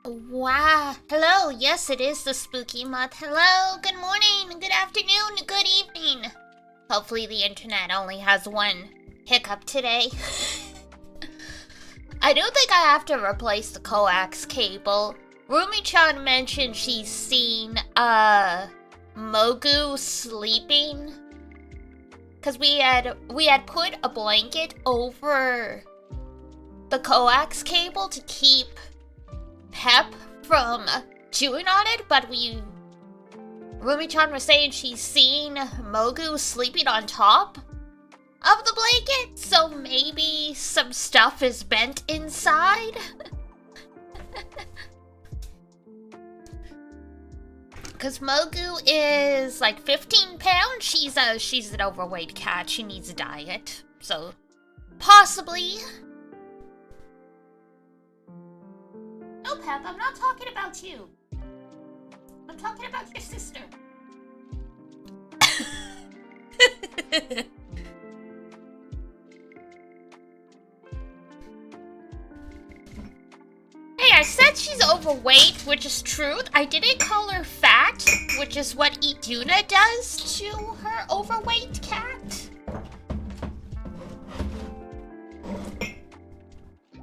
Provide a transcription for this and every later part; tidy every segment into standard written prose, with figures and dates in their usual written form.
Wow. Hello. Yes, it is the spooky month. Hello. Good morning. Good afternoon. Good evening. Hopefully the internet only has one hiccup today. I do think I have to replace the coax cable. Rumi-chan mentioned she's seen, Mogu sleeping. Cause we had put a blanket over the coax cable to keep Pep from chewing on it, but Rumi-chan was saying she's seen Mogu sleeping on top of the blanket, so maybe some stuff is bent inside. Cause Mogu is like 15 pounds. She's an overweight cat. She needs a diet, so possibly. No, Pep, I'm not talking about you. I'm talking about your sister. Hey, I said she's overweight, which is truth. I didn't call her fat, which is what Iduna does to her overweight cat.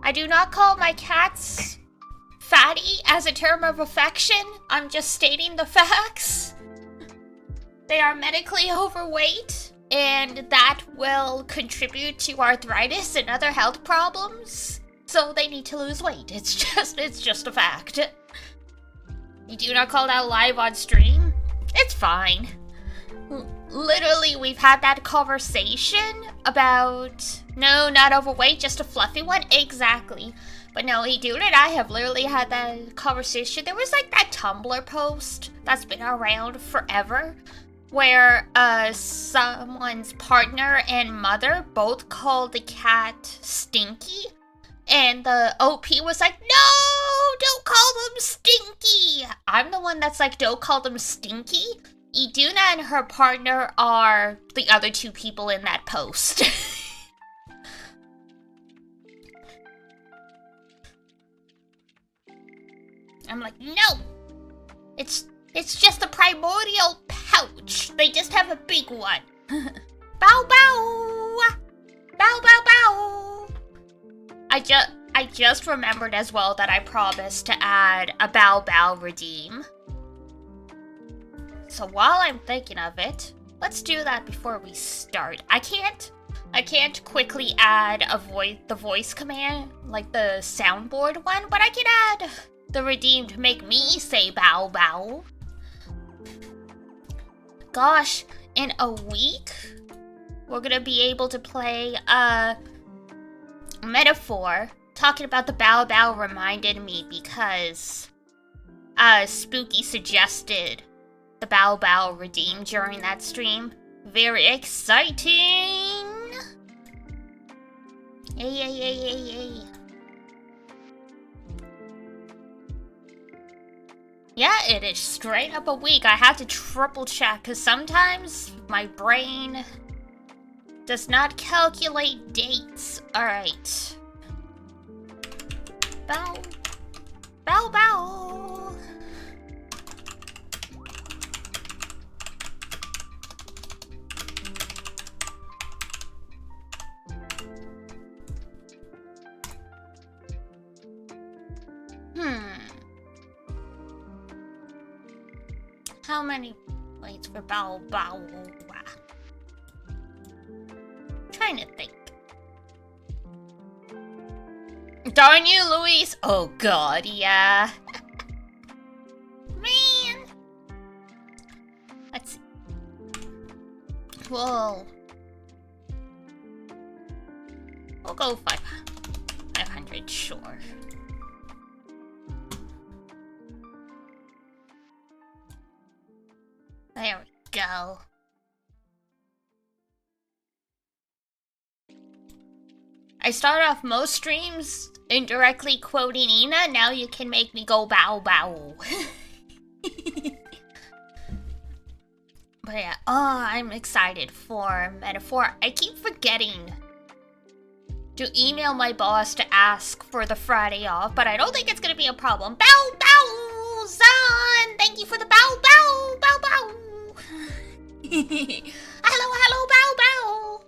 I do not call my cats fatty as a term of affection. I'm just stating the facts. They are medically overweight, and that will contribute to arthritis and other health problems. So they need to lose weight. It's just a fact. You do not call that live on stream? It's fine. Literally, we've had that conversation about, no, not overweight, just a fluffy one. Exactly. But no, Iduna and I have literally had that conversation. There was like that Tumblr post that's been around forever, where someone's partner and mother both called the cat Stinky. And the OP was like, no, don't call them Stinky. I'm the one that's like, don't call them Stinky. Iduna and her partner are the other two people in that post. I'm like, no. It's just a primordial pouch. They just have a big one. Bow bow. Bow bow bow. I just remembered as well that I promised to add a Bow Bow redeem. So while I'm thinking of it, let's do that before we start. I can't quickly add the voice command, like the soundboard one, but I can add the redeem to make me say bow bow. Gosh, in a week, we're gonna be able to play Metaphor. Talking about the bow bow reminded me because Spooky suggested the bow bow redeem during that stream. Very exciting! Yay. Yeah, it is straight up a week. I had to triple check because sometimes my brain does not calculate dates. Alright. Bow. Bow bow. How many plates for bow bow? Trying to think. Darn you, Luis! Oh god, yeah. Man! Let's see. Whoa. We'll go 500, sure. There we go. I start off most streams indirectly quoting Ina. Now you can make me go bow bow. But yeah, oh, I'm excited for Metaphor. I keep forgetting to email my boss to ask for the Friday off, but I don't think it's gonna be a problem. Bow, bow, Zan! Thank you for the bow, bow, bow, bow! Hello, hello, bow, bow!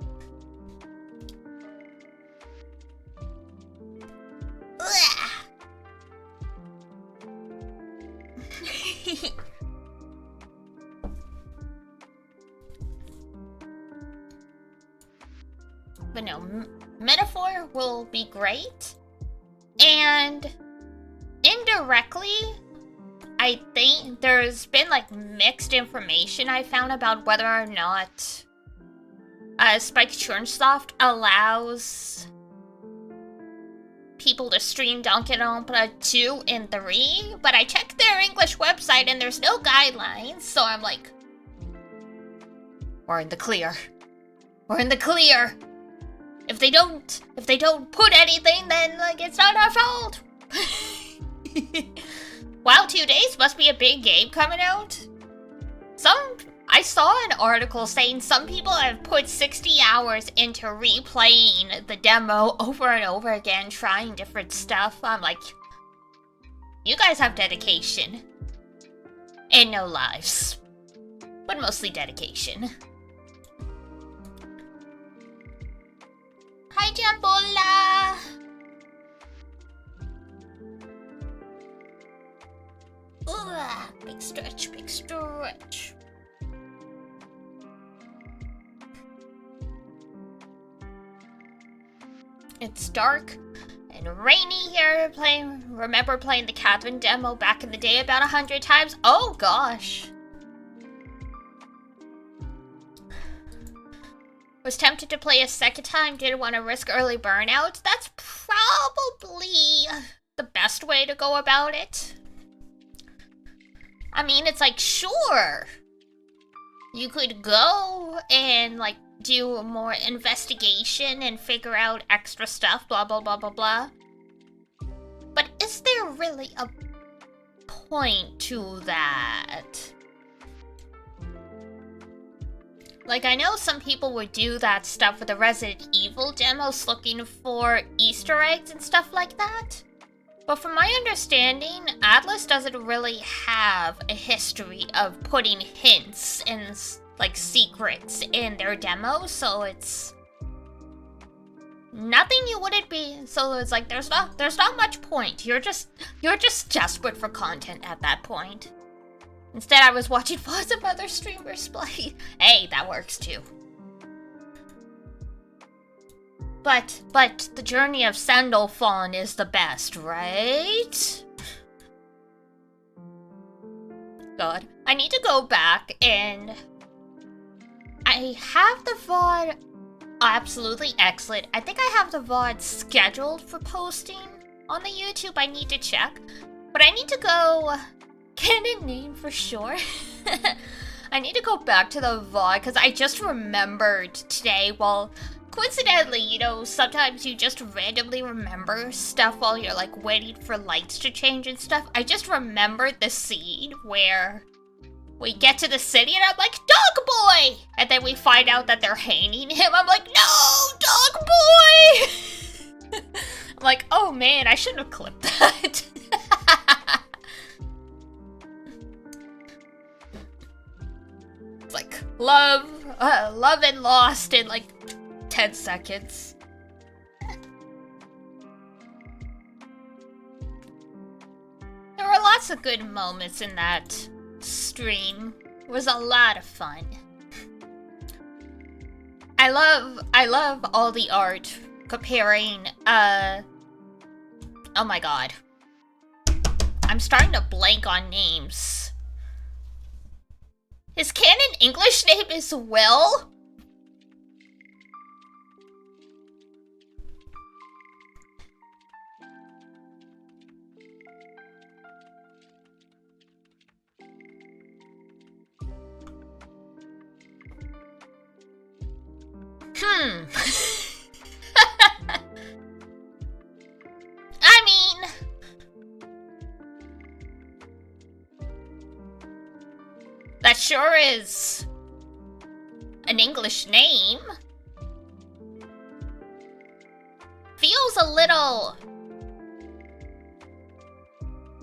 But no, Metaphor will be great. And indirectly, I think there's been like mixed information I found about whether or not Spike Churnsoft allows people to stream Danganronpa 2 and 3, but I checked their English website and there's no guidelines, so I'm like, we're in the clear. We're in the clear. If they don't put anything, then like it's not our fault. Wow, 2 days must be a big game coming out. I saw an article saying some people have put 60 hours into replaying the demo over and over again, trying different stuff. I'm like, you guys have dedication. And no lives. But mostly dedication. Hi, Jambola! Ooh, big stretch, big stretch. It's dark and rainy here. Remember playing the Catherine demo back in the day about 100 times? Oh gosh. Was tempted to play a second time, didn't want to risk early burnout. That's probably the best way to go about it. I mean, it's like, sure, you could go and like do more investigation and figure out extra stuff, blah blah blah blah blah. But is there really a point to that? Like, I know some people would do that stuff with the Resident Evil demos looking for Easter eggs and stuff like that. But from my understanding, Atlas doesn't really have a history of putting hints and, like, secrets in their demos, so it's nothing you wouldn't be. So it's like, there's not much point. You're just desperate for content at that point. Instead, I was watching lots of other streamers play. Hey, that works too. But the journey of Sandalphon is the best, right? God, I need to go back and I have the VOD absolutely excellent. I think I have the VOD scheduled for posting on the YouTube. I need to check, but I need to go get a name for sure. I need to go back to the VOD because I just remembered today, well, coincidentally, you know, sometimes you just randomly remember stuff while you're like waiting for lights to change and stuff. I just remembered the scene where we get to the city and I'm like, Dog Boy! And then we find out that they're hanging him. I'm like, no, Dog Boy! I'm like, oh man, I shouldn't have clipped that. It's like, love and lost in like 10 seconds. There were lots of good moments in that stream. It was a lot of fun. I love all the art comparing, oh my god. I'm starting to blank on names. His canon English name is Will? I mean, that sure is an English name. feels a little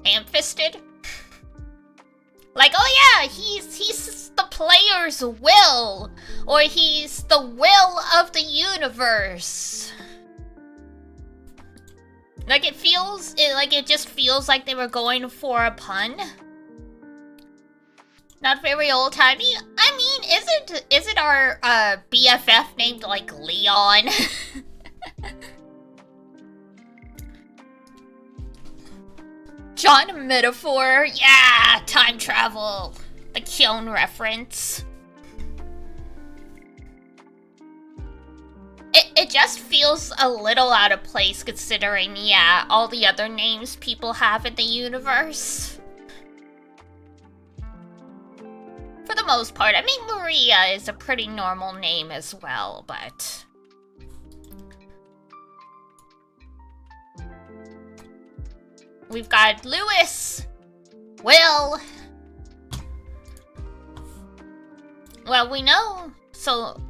ham-fisted. Like, oh yeah, he's the player's will, or he's the will of the universe. Like it just feels like they were going for a pun. Not very old-timey. I mean, isn't our BFF named like Leon? John Metaphor, yeah, time travel, the Kyon reference. It just feels a little out of place considering, yeah, all the other names people have in the universe. For the most part, I mean, Maria is a pretty normal name as well, but... We've got Lewis, Will. Well, we know, so,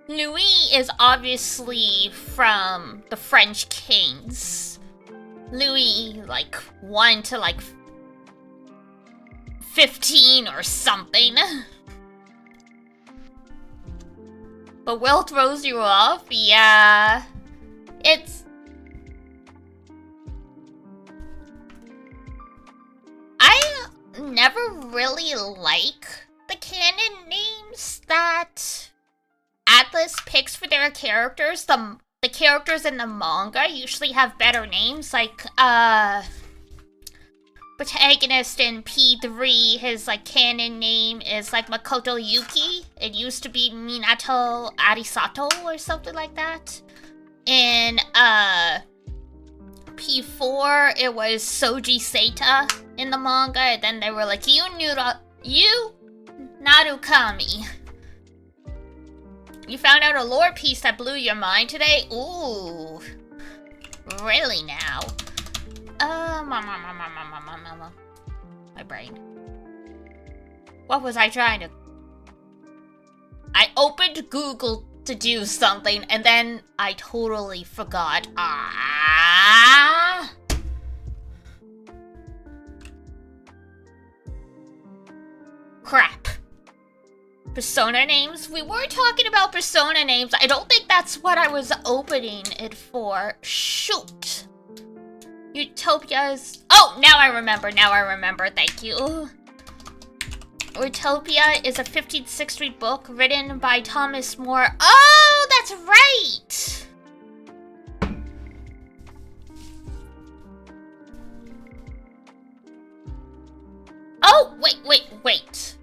Louis is obviously from the French kings. Louis, like, 1 to, like, 15 or something. But Will throws you off? Yeah. It's... I never really like the canon names that Atlas picks for their characters. The characters in the manga usually have better names, like, protagonist in P3, his, like, canon name is, like, Makoto Yuki. It used to be Minato Arisato or something like that. In, P4, it was Soji Seita in the manga, and then they were like, you Narukami. You found out a lore piece that blew your mind today? Ooh. Really now? My brain. What was I trying to... I opened Google to do something, and then I totally forgot. Crap. Persona names? We were talking about persona names. I don't think that's what I was opening it for. Shoot. Utopia's... Oh, now I remember, thank you. Utopia is a 15th century book written by Thomas More. Oh, that's right! Oh, wait.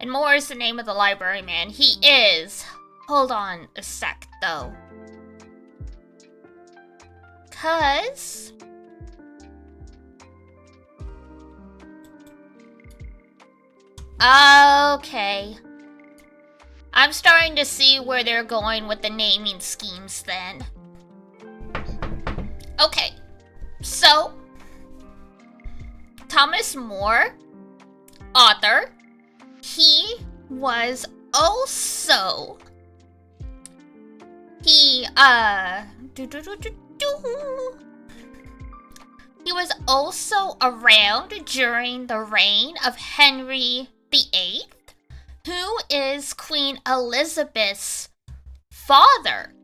And Moore is the name of the library man. He is. Hold on a sec, though. 'Cause... Okay. I'm starting to see where they're going with the naming schemes then. Okay. So... Thomas More, author... He was also... He was also around during the reign of Henry VIII, who is Queen Elizabeth's father,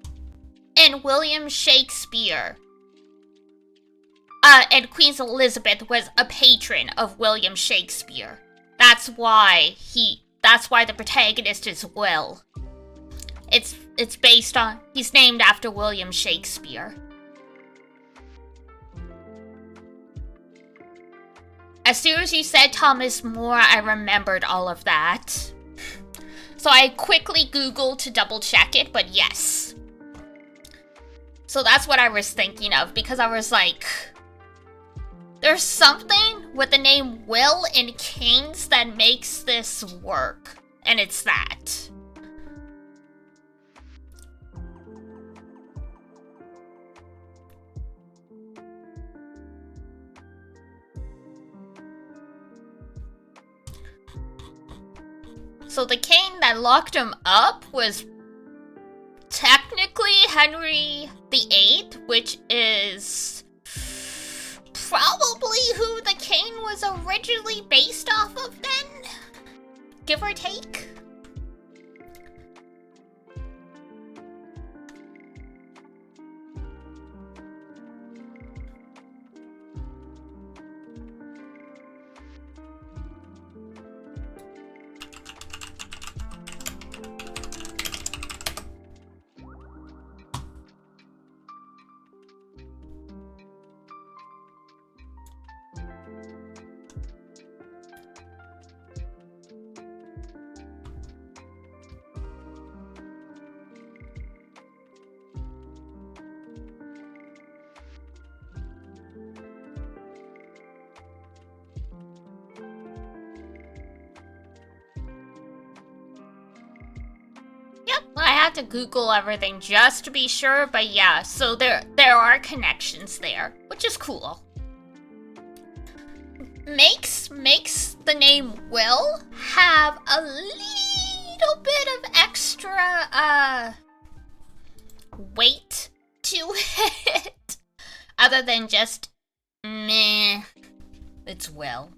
and William Shakespeare. And Queen Elizabeth was a patron of William Shakespeare. That's why the protagonist is Will. It's based on... He's named after William Shakespeare. As soon as you said Thomas More, I remembered all of that. So I quickly Googled to double check it, but yes. So that's what I was thinking of, because I was like... There's something with the name Will in Kings that makes this work. And it's that. So the king that locked him up was technically Henry VIII, which is probably who the king was originally based off of then, give or take. I had to Google everything just to be sure, but yeah, so there are connections there, which is cool. Makes the name Will have a little bit of extra weight to it, other than just meh, it's Will.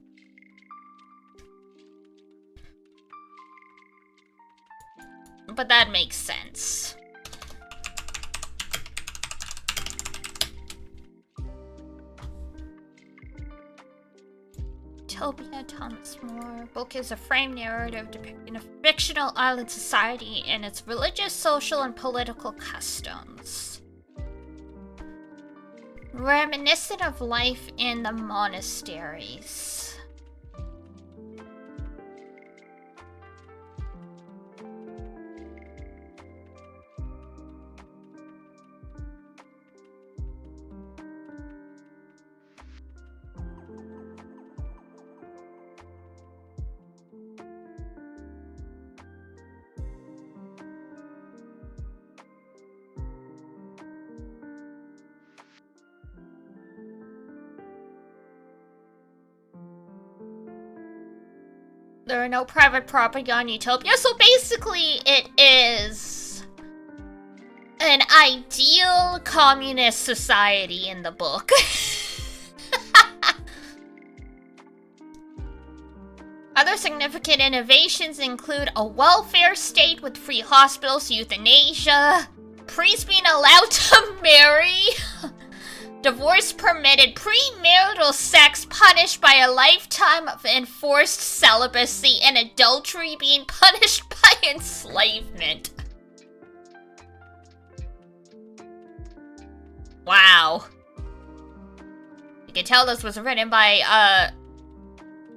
But that makes sense. Utopia, Thomas More. Book is a framed narrative depicting a fictional island society and its religious, social, and political customs. Reminiscent of life in the monasteries. There are no private property on Utopia, so basically it is an ideal communist society in the book. Other significant innovations include a welfare state with free hospitals, euthanasia, priests being allowed to marry, divorce permitted, premarital sex punished by a lifetime of enforced celibacy, and adultery being punished by enslavement. Wow. You can tell this was written by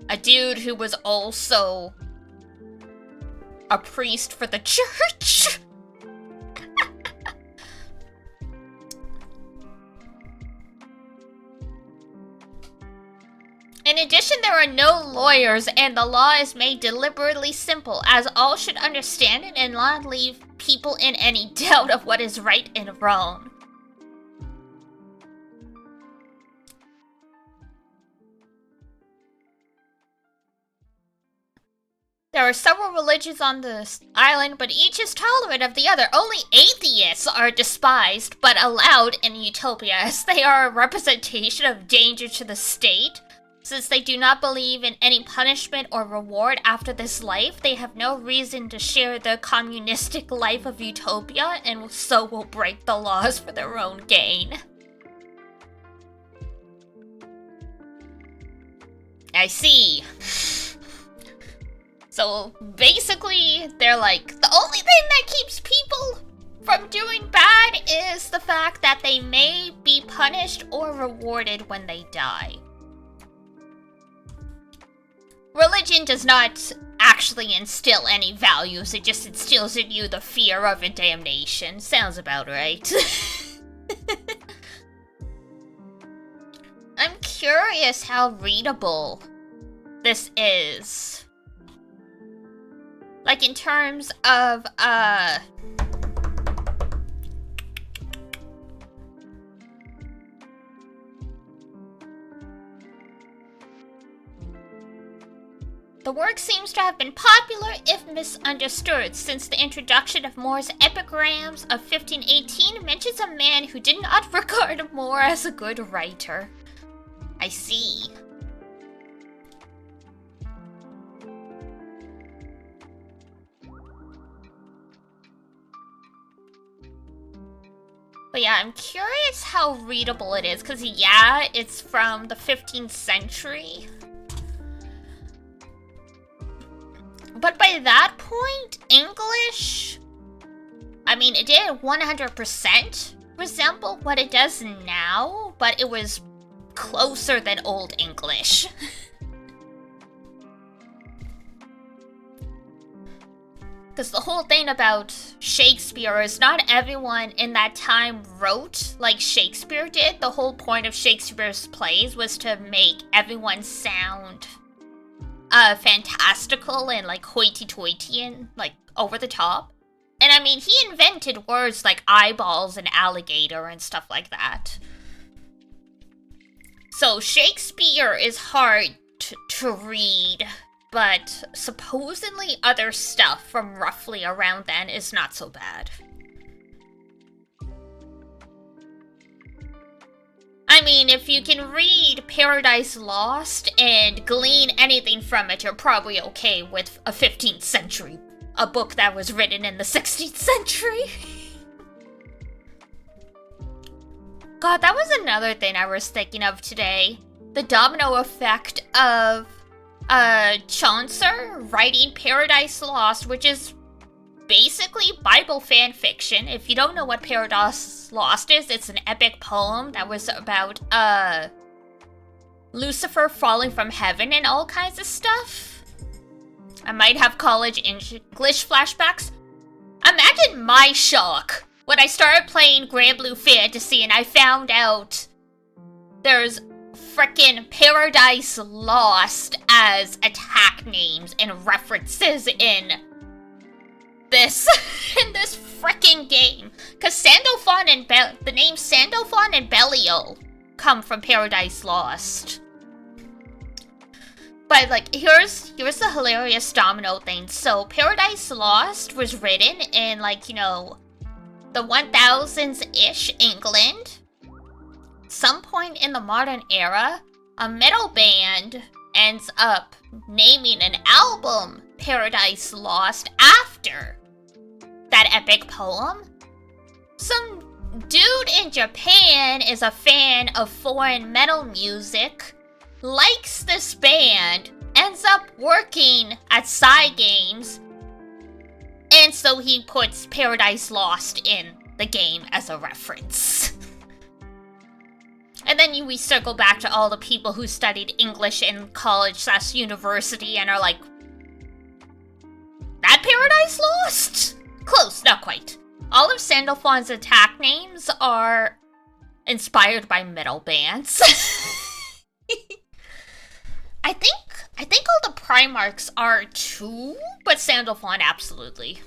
a dude who was also a priest for the church. In addition, there are no lawyers, and the law is made deliberately simple, as all should understand it and not leave people in any doubt of what is right and wrong. There are several religions on this island, but each is tolerant of the other. Only atheists are despised, but allowed in Utopia, as they are a representation of danger to the state. Since they do not believe in any punishment or reward after this life, they have no reason to share the communistic life of Utopia, and so will break the laws for their own gain. I see. So basically, they're like, the only thing that keeps people from doing bad is the fact that they may be punished or rewarded when they die. Religion does not actually instill any values, it just instills in you the fear of damnation. Sounds about right. I'm curious how readable this is. Like in terms of, The work seems to have been popular, if misunderstood, since the introduction of Moore's epigrams of 1518 mentions a man who did not regard Moore as a good writer. I see. But yeah, I'm curious how readable it is, because yeah, it's from the 15th century. But by that point, English, I mean, it did 100% resemble what it does now, but it was closer than Old English. Because the whole thing about Shakespeare is not everyone in that time wrote like Shakespeare did. The whole point of Shakespeare's plays was to make everyone sound fantastical and like hoity-toity and like over the top. And I mean, he invented words like eyeballs and alligator and stuff like that. So Shakespeare is hard to read, but supposedly other stuff from roughly around then is not so bad. I mean, if you can read Paradise Lost and glean anything from it, you're probably okay with a 15th century, a book that was written in the 16th century. God, that was another thing I was thinking of today. The domino effect of Chaucer writing Paradise Lost, which is basically Bible fan fiction. If you don't know what Paradise Lost is, it's an epic poem that was about Lucifer falling from heaven and all kinds of stuff. I might have college English flashbacks. Imagine my shock when I started playing Grand Blue Fantasy and I found out there's frickin' Paradise Lost as attack names and references in this frickin' game. Cause Sandalphon and the names Sandalphon and Belial come from Paradise Lost. But like, here's the hilarious domino thing. So Paradise Lost was written in like, you know, the 1000s-ish England. Some point in the modern era, a metal band ends up naming an album Paradise Lost after that epic poem. Some dude in Japan is a fan of foreign metal music, likes this band, ends up working at Cygames, and so he puts Paradise Lost in the game as a reference. And then we circle back to all the people who studied English in college/university and are like, that Paradise Lost? Close, not quite. All of Sandalphon's attack names are inspired by metal bands. I think all the Primarchs are too, but Sandalphon absolutely.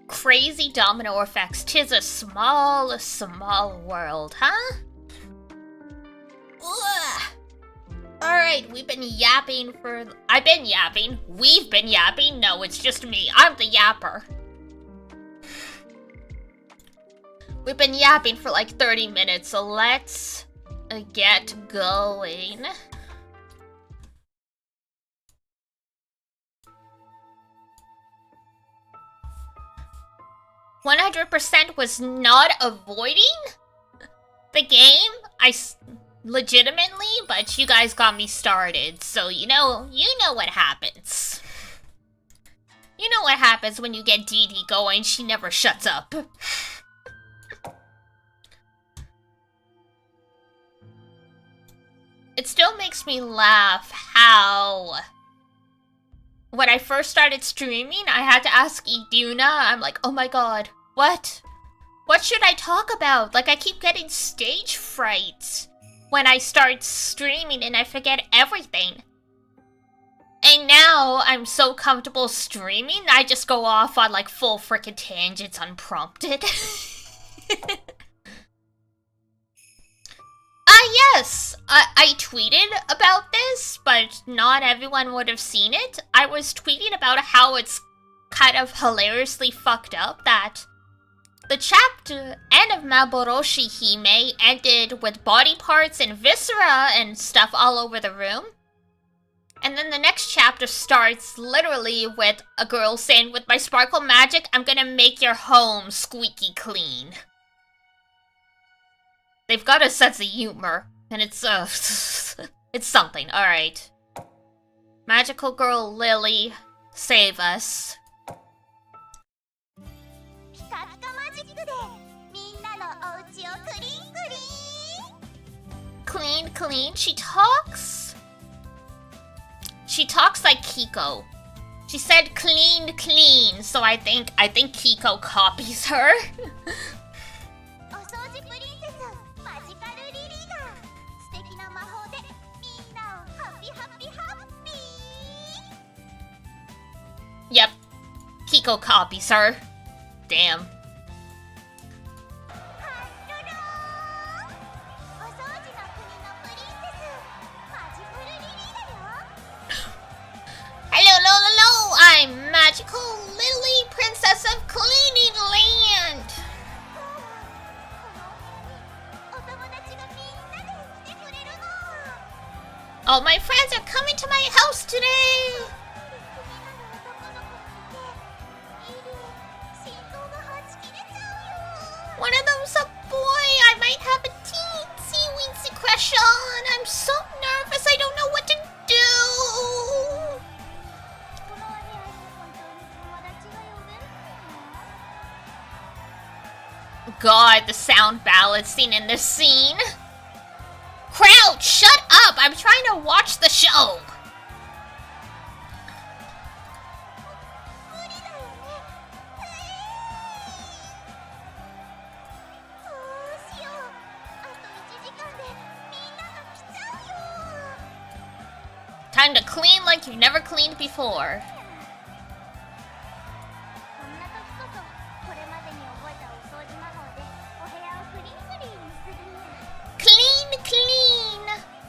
Crazy domino effects. 'Tis a small, small world, huh? Ugh. Alright, we've been yapping for... I've been yapping. We've been yapping. No, it's just me. I'm the yapper. We've been yapping for like 30 minutes, so let's get going. 100% was not avoiding the game. Legitimately, but you guys got me started, so you know what happens. You know what happens when you get Dee Dee going, she never shuts up. It still makes me laugh how... When I first started streaming, I had to ask Iduna. I'm like, oh my god, what? What should I talk about? Like, I keep getting stage fright when I start streaming and I forget everything. And now I'm so comfortable streaming, I just go off on like full frickin' tangents unprompted. Yes! I tweeted about this, but not everyone would have seen it. I was tweeting about how it's kind of hilariously fucked up that the chapter end of Maboroshi Hime ended with body parts and viscera and stuff all over the room. And then the next chapter starts literally with a girl saying, "With my sparkle magic, I'm gonna make your home squeaky clean." They've got a sense of humor, and it's it's something, alright. Magical girl Lily, save us. Clean, clean, she talks? She talks like Kiko. She said clean, clean, so I think Kiko copies her. Yep, Kiko copies her. Damn. Hello, I'm Magical Lily, Princess of Cleaning Land. All my friends are coming to my house today. One of them's a boy I might have a teensy-weensy crush on. I'm so nervous, I don't know what to do. God, the sound balancing in this scene. Crowd, shut up! I'm trying to watch the show. Time to clean like you've never cleaned before. Clean, clean!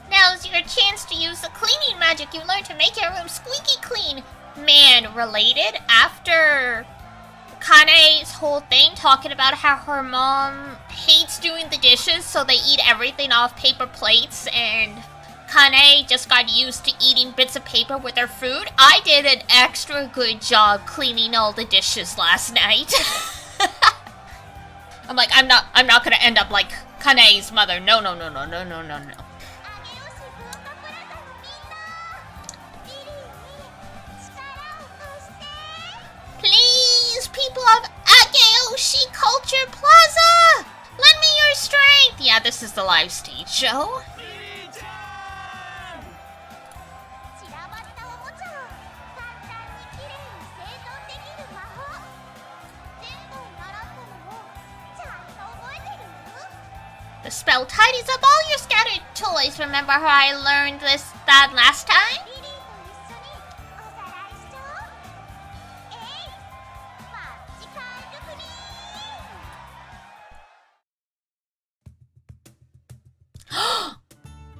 Now's your chance to use the cleaning magic you learned to make your room squeaky clean. Man, related, after Kane's whole thing talking about how her mom hates doing the dishes, so they eat everything off paper plates, and Kane just got used to eating bits of paper with her food. I did an extra good job cleaning all the dishes last night. I'm like, I'm not gonna end up like Kane's mother. No. Please, people of Ageoshi Culture Plaza, lend me your strength. Yeah, this is the live stage show. The spell tidies up all your scattered toys. Remember how I learned that last time?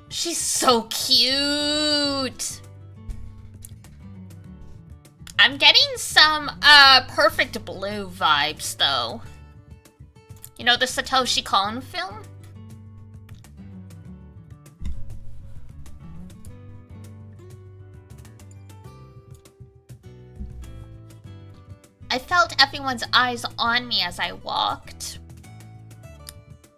She's so cute. I'm getting some Perfect Blue vibes though. You know the Satoshi Kon film? I felt everyone's eyes on me as I walked.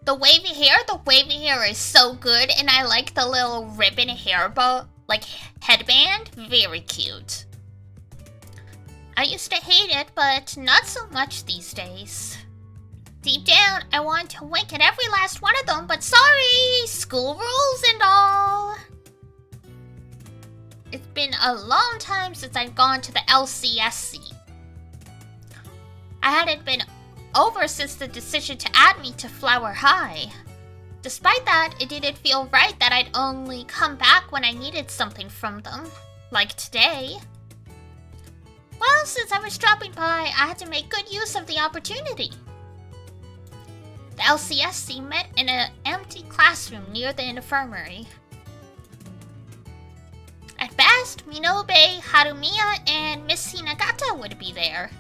The wavy hair is so good, and I like the little ribbon hair bow, like headband, very cute. I used to hate it, but not so much these days. Deep down, I want to wink at every last one of them, but sorry, school rules and all. It's been a long time since I've gone to the LCSC. I hadn't been over since the decision to add me to Flower High. Despite that, it didn't feel right that I'd only come back when I needed something from them, like today. Well, since I was dropping by, I had to make good use of the opportunity. The LCSC met in an empty classroom near the infirmary. At best, Minobe, Harumiya, and Miss Hinagata would be there.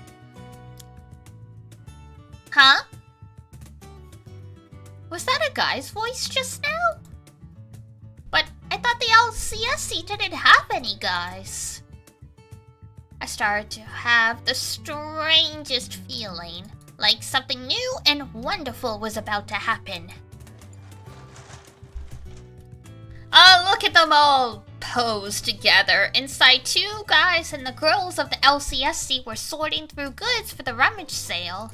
Huh? Was that a guy's voice just now? But I thought the LCSC didn't have any guys. I started to have the strangest feeling, like something new and wonderful was about to happen. Oh, look at them all posed together. Inside, two guys and the girls of the LCSC were sorting through goods for the rummage sale.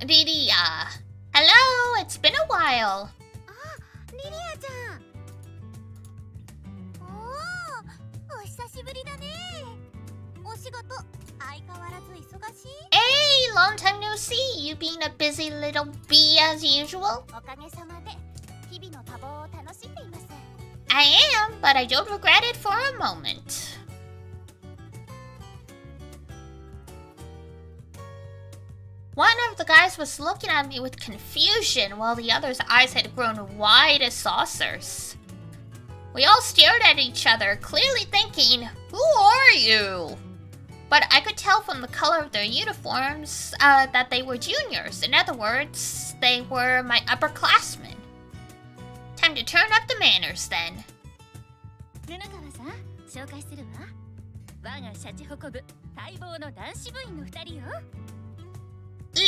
Lilia. Hello, it's been a while. Hey, long time no see. You being a busy little bee as usual? I am, but I don't regret it for a moment. One of the guys was looking at me with confusion while the other's eyes had grown wide as saucers. We all stared at each other, clearly thinking, "Who are you?" But I could tell from the color of their uniforms that they were juniors. In other words, they were my upperclassmen. Time to turn up the manners then.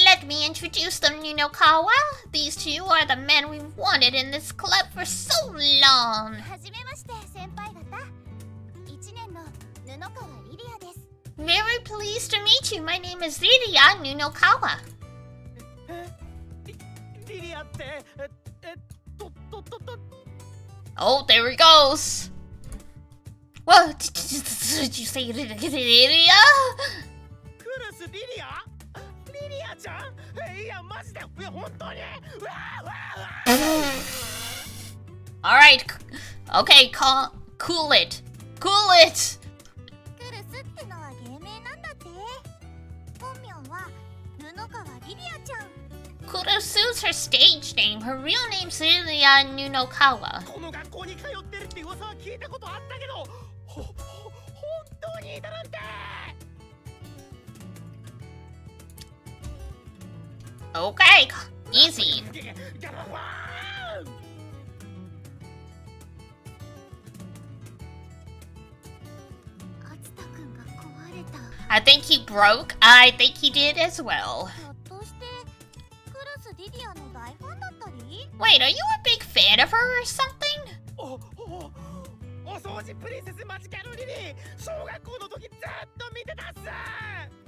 Let me introduce them, Nunokawa. These two are the men we've wanted in this club for so long. Very pleased to meet you. My name is Lilia Nunokawa. Oh, there he goes. What? Did you say Lilia? Alright, okay, cool it. Cool it! Kurosu's her stage name. Her real name's Lilia Nunokawa. Okay, easy. I think he broke. I think he did as well. Wait, are you a big fan of her or something?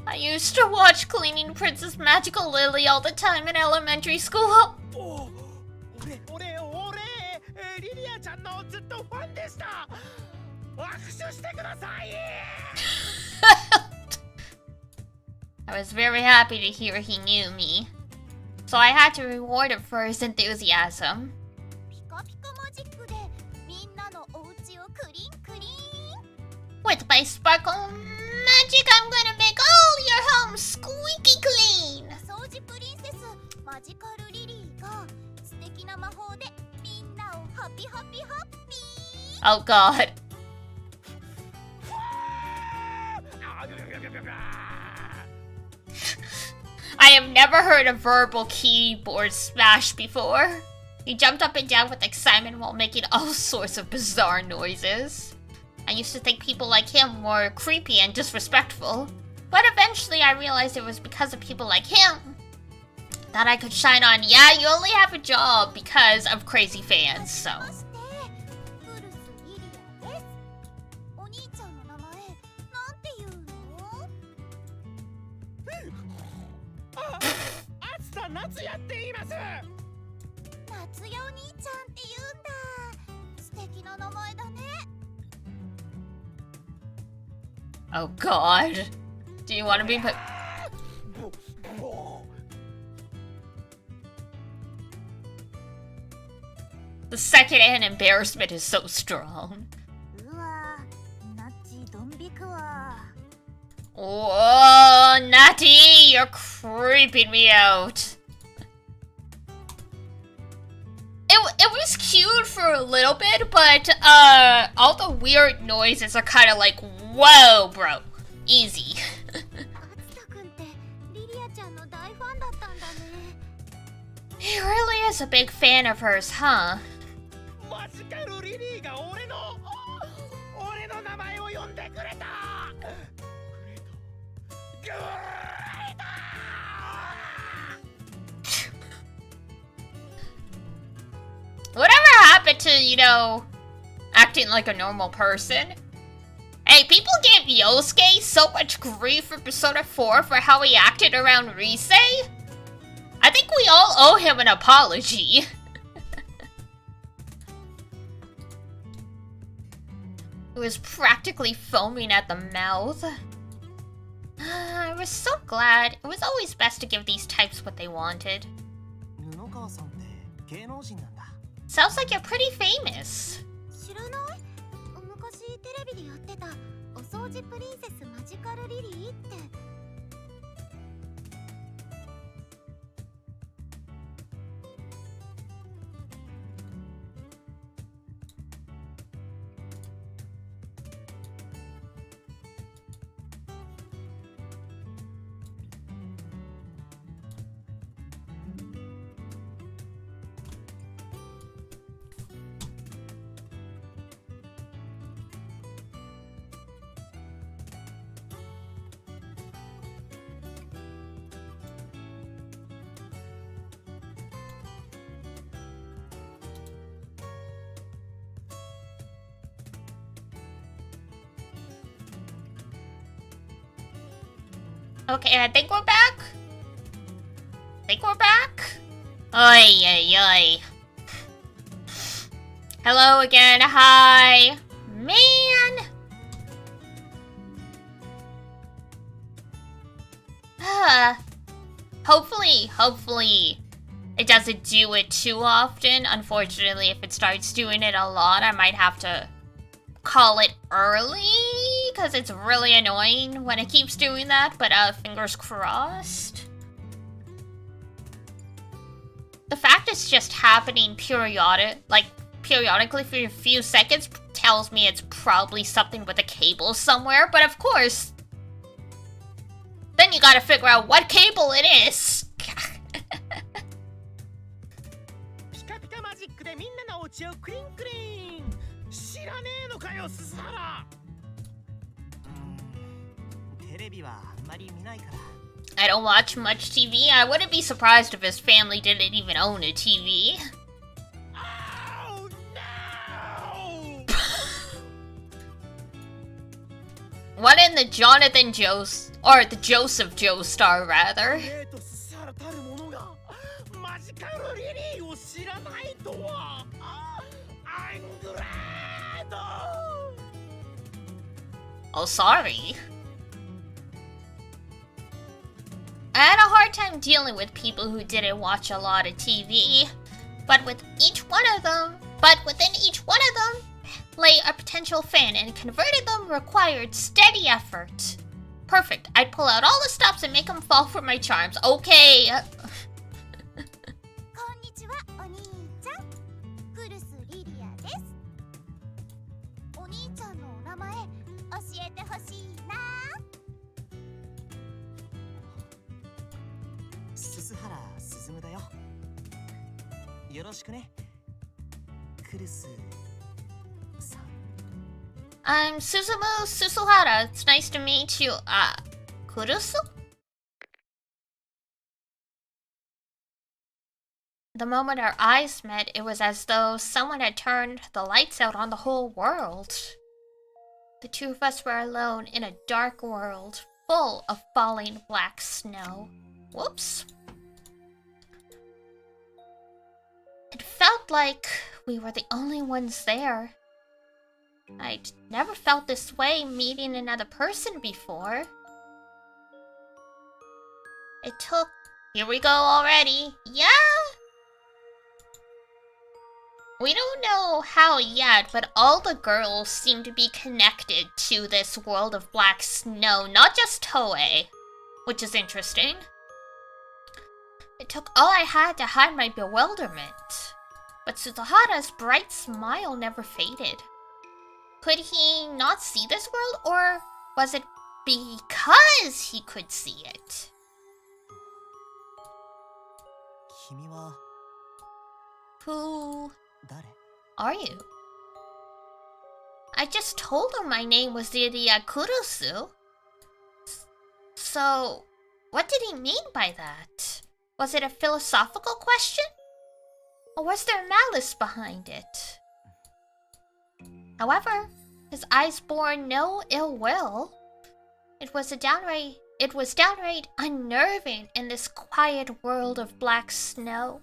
I used to watch Cleaning Princess Magical Lily all the time in elementary school. I was very happy to hear he knew me, so I had to reward him for his enthusiasm. With my sparkle magic, I'm gonna make all your home squeaky clean! Oh god. I have never heard a verbal keyboard smash before. He jumped up and down with excitement while making all sorts of bizarre noises. I used to think people like him were creepy and disrespectful, but eventually I realized it was because of people like him that I could shine on. Yeah, you only have a job because of crazy fans, so. Oh god. Do you want to be put? The second-hand embarrassment is so strong. Oh, Natty, you're creeping me out. It was cute for a little bit, but all the weird noises are kind of like, whoa, bro, easy. He really is a big fan of hers, huh? Whatever happened to, you know, acting like a normal person? Hey, people gave Yosuke so much grief for Persona 4 for how he acted around Rise. I think we all owe him an apology. He was practically foaming at the mouth. I was so glad. It was always best to give these types what they wanted. Sounds like you're pretty famous. Okay, I think we're back. Oy, oy, oy. Hello again, hi. Man. Hopefully, it doesn't do it too often. Unfortunately, if it starts doing it a lot, I might have to call it early, because it's really annoying when it keeps doing that, but fingers crossed. The fact it's just happening periodically for a few seconds tells me it's probably something with a cable somewhere, but of course, then you gotta figure out what cable it is. I don't watch much TV. I wouldn't be surprised if his family didn't even own a TV. Oh, no! What in the Jonathan or the Joseph Joestar, rather? Oh, sorry. I had a hard time dealing with people who didn't watch a lot of TV, but within each one of them lay a potential fan, and converting them required steady effort. Perfect. I'd pull out all the stops and make them fall for my charms. Okay. I'm Suzumu Susuhara. It's nice to meet you. Kurusu? The moment our eyes met, it was as though someone had turned the lights out on the whole world. The two of us were alone in a dark world, full of falling black snow. Whoops. It felt like we were the only ones there. I'd never felt this way meeting another person before. It took... Here we go already. Yeah! We don't know how yet, but all the girls seem to be connected to this world of black snow, not just Toei, which is interesting. It took all I had to hide my bewilderment. But Suzuhara's bright smile never faded. Could he not see this world, or was it because he could see it? Who are you? I just told her my name was Lidia Kurusu. So, what did he mean by that? Was it a philosophical question? Or was there malice behind it? However, his eyes bore no ill will. It was downright unnerving in this quiet world of black snow.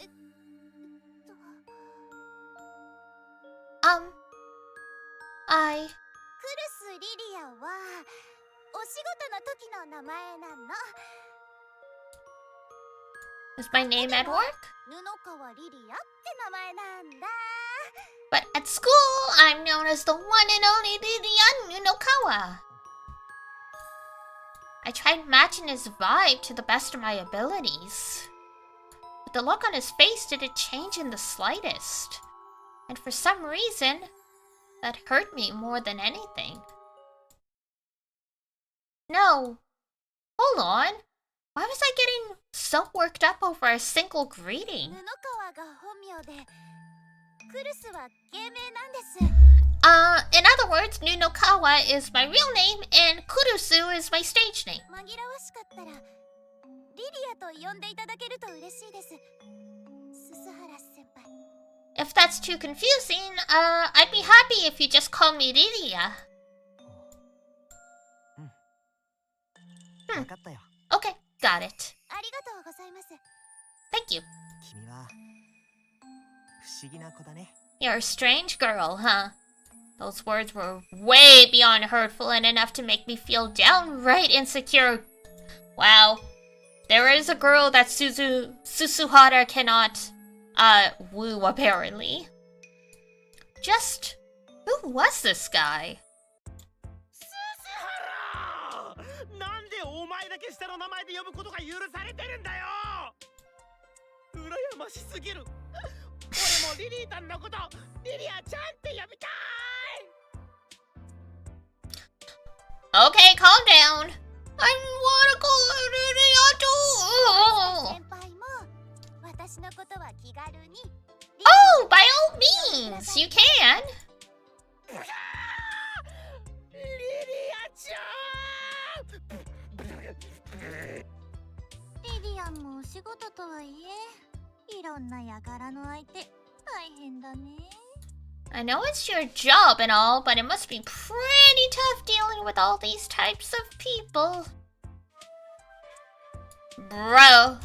Is my name at work? But at school, I'm known as the one and only Lidia Nunokawa. I tried matching his vibe to the best of my abilities. But the look on his face didn't change in the slightest. And for some reason, that hurt me more than anything. No. Hold on. Why was I getting so worked up over a single greeting? In other words, Nunokawa is my real name and Kurusu is my stage name. If that's too confusing, I'd be happy if you just call me Lidia. Okay, got it. Thank you. You're a strange girl, huh? Those words were way beyond hurtful and enough to make me feel downright insecure. Wow. There is a girl that Suzuhara cannot, woo, apparently. Just, who was this guy? Okay, calm down. I wanna call her Lidia too. Oh, by all means, you can. I know it's your job and all, but it must be pretty tough dealing with all these types of people. Bro,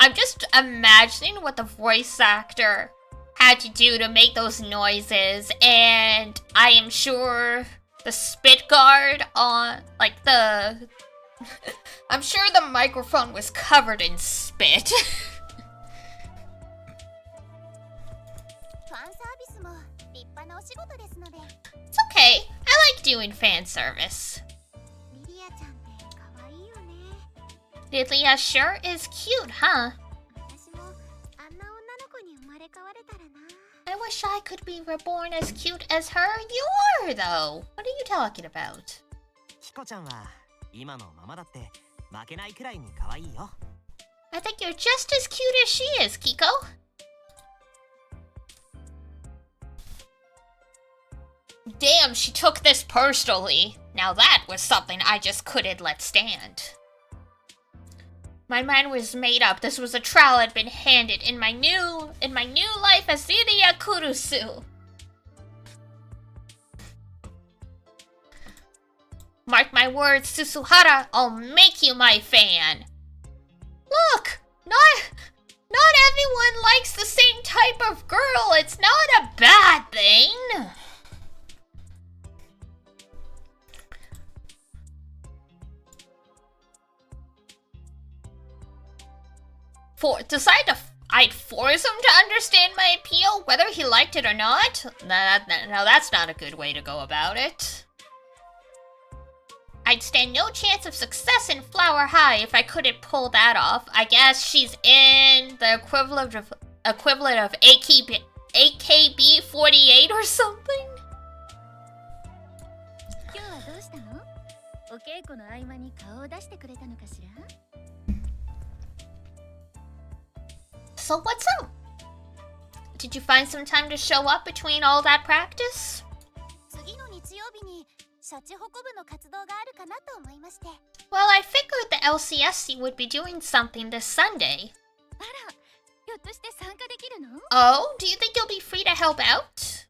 I'm just imagining what the voice actor had to do to make those noises, and I am sure the spit guard on, like the... I'm sure the microphone was covered in spit. It's okay. I like doing fan service. Lidia sure is cute, huh? I wish I could be reborn as cute as her. You are, though. What are you talking about? I think you're just as cute as she is, Kiko. Damn, she took this personally. Now that was something I just couldn't let stand. My mind was made up. This was a trowel I'd been handed in my new life as Lidia Kurusu. Mark my words, Suzuhara, I'll make you my fan. Look, not everyone likes the same type of girl. It's not a bad thing. I'd force him to understand my appeal, whether he liked it or not? Now that's not a good way to go about it. I'd stand no chance of success in Flower High if I couldn't pull that off. I guess she's in the equivalent of AKB 48 or something. So what's up? Did you find some time to show up between all that practice? Well, I figured the LCSC would be doing something this Sunday. Oh, do you think you'll be free to help out?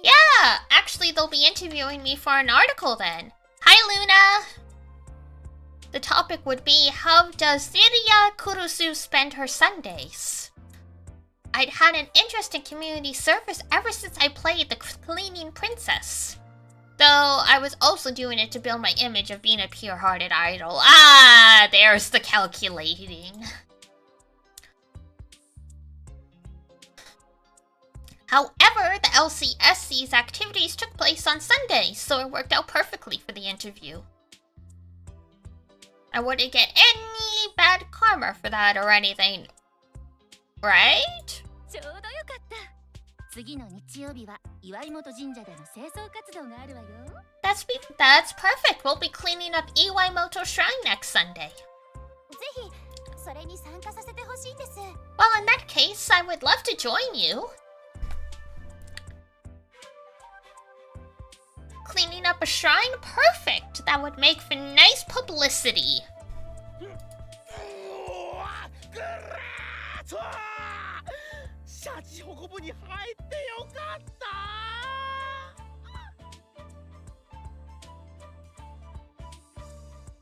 Yeah, actually they'll be interviewing me for an article then. Hi, Luna! The topic would be, how does Ryuya Kurusu spend her Sundays? I'd had an interest in community service ever since I played the Cleaning Princess. Though I was also doing it to build my image of being a pure-hearted idol. Ah, there's the calculating. However, the LCSC's activities took place on Sundays, so it worked out perfectly for the interview. I wouldn't get any bad karma for that or anything. Right? That's perfect. We'll be cleaning up Iwaimoto Shrine next Sunday. Well, in that case, I would love to join you. Cleaning up a shrine? Perfect! That would make for nice publicity.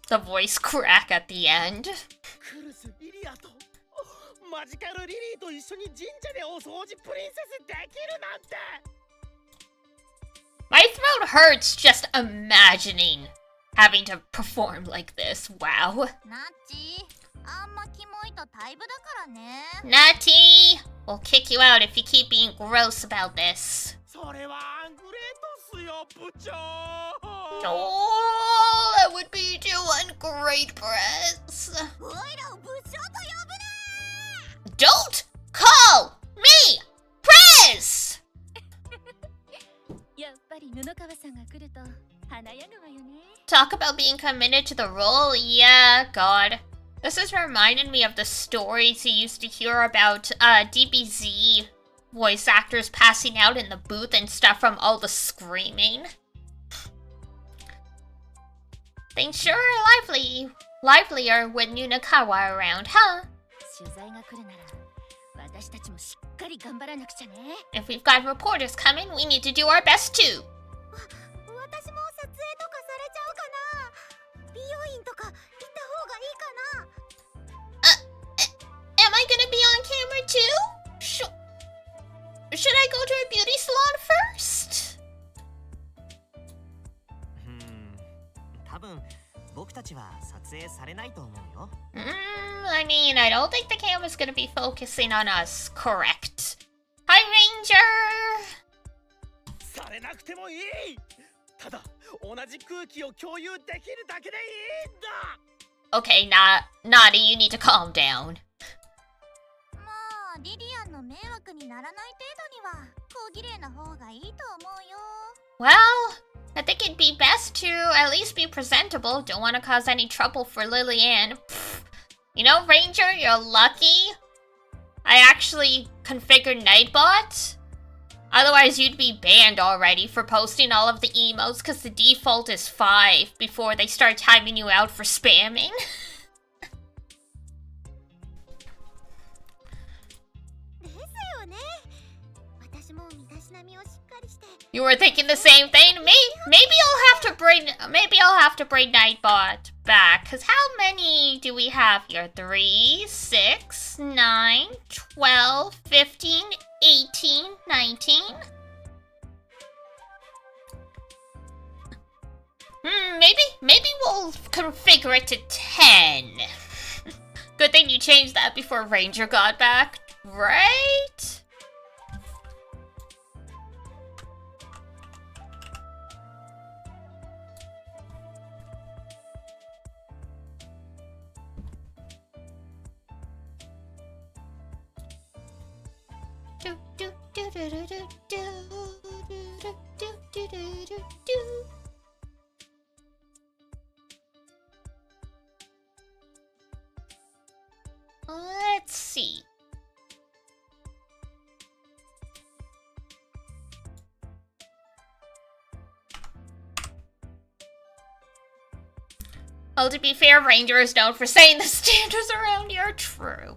The voice crack at the end. My throat hurts just imagining having to perform like this. Wow. Natty! We'll kick you out if you keep being gross about this. Oh, that would be too ungrateful. Don't call me Press! Talk about being committed to the role? Yeah, God. This has reminded me of the stories you used to hear about DBZ voice actors passing out in the booth and stuff from all the screaming. Things sure are livelier with Nunakawa around, huh? If we've got reporters coming, we need to do our best too. Am I gonna be on camera too? Should I go to a beauty salon first? I mean, I don't think the camera's gonna be focusing on us, correct? Hi, Ranger! Okay, Naughty, you need to calm down. Well, I think it'd be best to at least be presentable. Don't want to cause any trouble for Lillian. Pfft. You know, Ranger, you're lucky I actually configured Nightbot. Otherwise, you'd be banned already for posting all of the emotes because the default is 5 before they start timing you out for spamming. You were thinking the same thing to me. Maybe I'll have to bring Nightbot back. Cause how many do we have here? 3, 6, 9, 12, 15, 18, 19. Maybe we'll configure it to 10. Good thing you changed that before Ranger got back, right? Let's see. Well, to be fair, Ranger is known for saying the standards around here are true.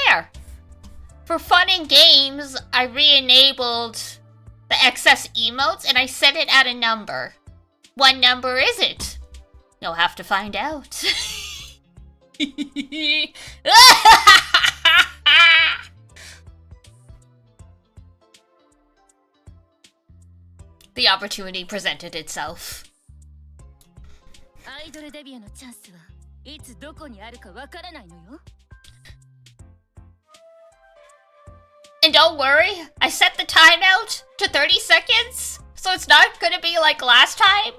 There. For fun and games, I re-enabled the excess emotes and I set it at a number. What number is it? You'll have to find out. The opportunity presented itself. And don't worry, I set the timeout to 30 seconds, so it's not gonna be like last time,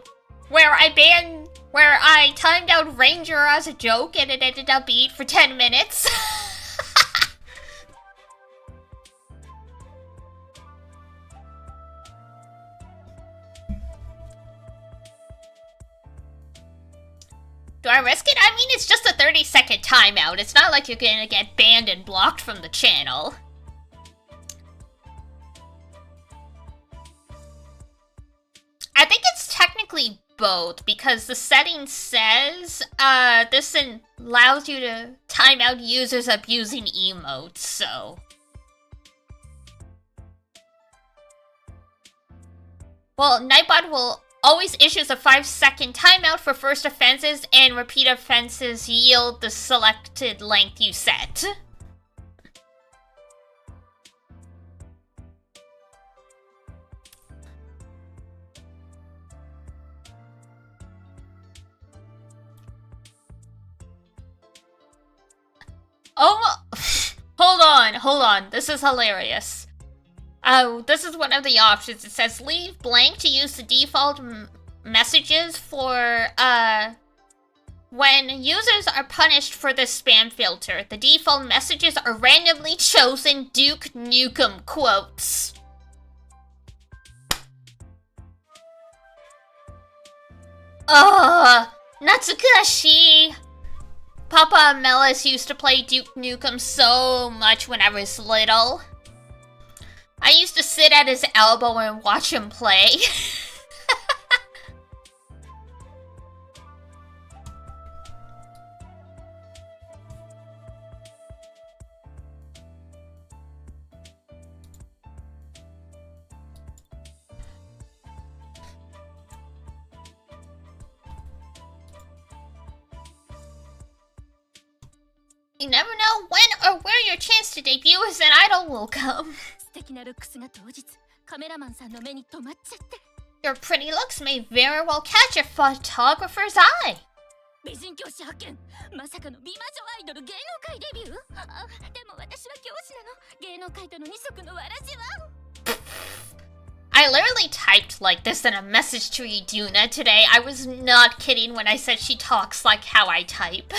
where I timed out Ranger as a joke and it ended up being for 10 minutes. Do I risk it? I mean, it's just a 30-second timeout. It's not like you're gonna get banned and blocked from the channel. I think it's technically both, because the setting says this allows you to time out users abusing emotes, so... Well, Nightbot will always issues a 5-second timeout for first offenses, and repeat offenses yield the selected length you set. Oh, hold on. This is hilarious. This is one of the options. It says leave blank to use the default messages for, when users are punished for the spam filter. The default messages are randomly chosen Duke Nukem quotes. Natsukashi! Papa Melis used to play Duke Nukem so much when I was little. I used to sit at his elbow and watch him play. You never know when or where your chance to debut as an idol will come. Your pretty looks may very well catch a photographer's eye. I literally typed like this in a message to Iduna today. I was not kidding when I said she talks like how I type.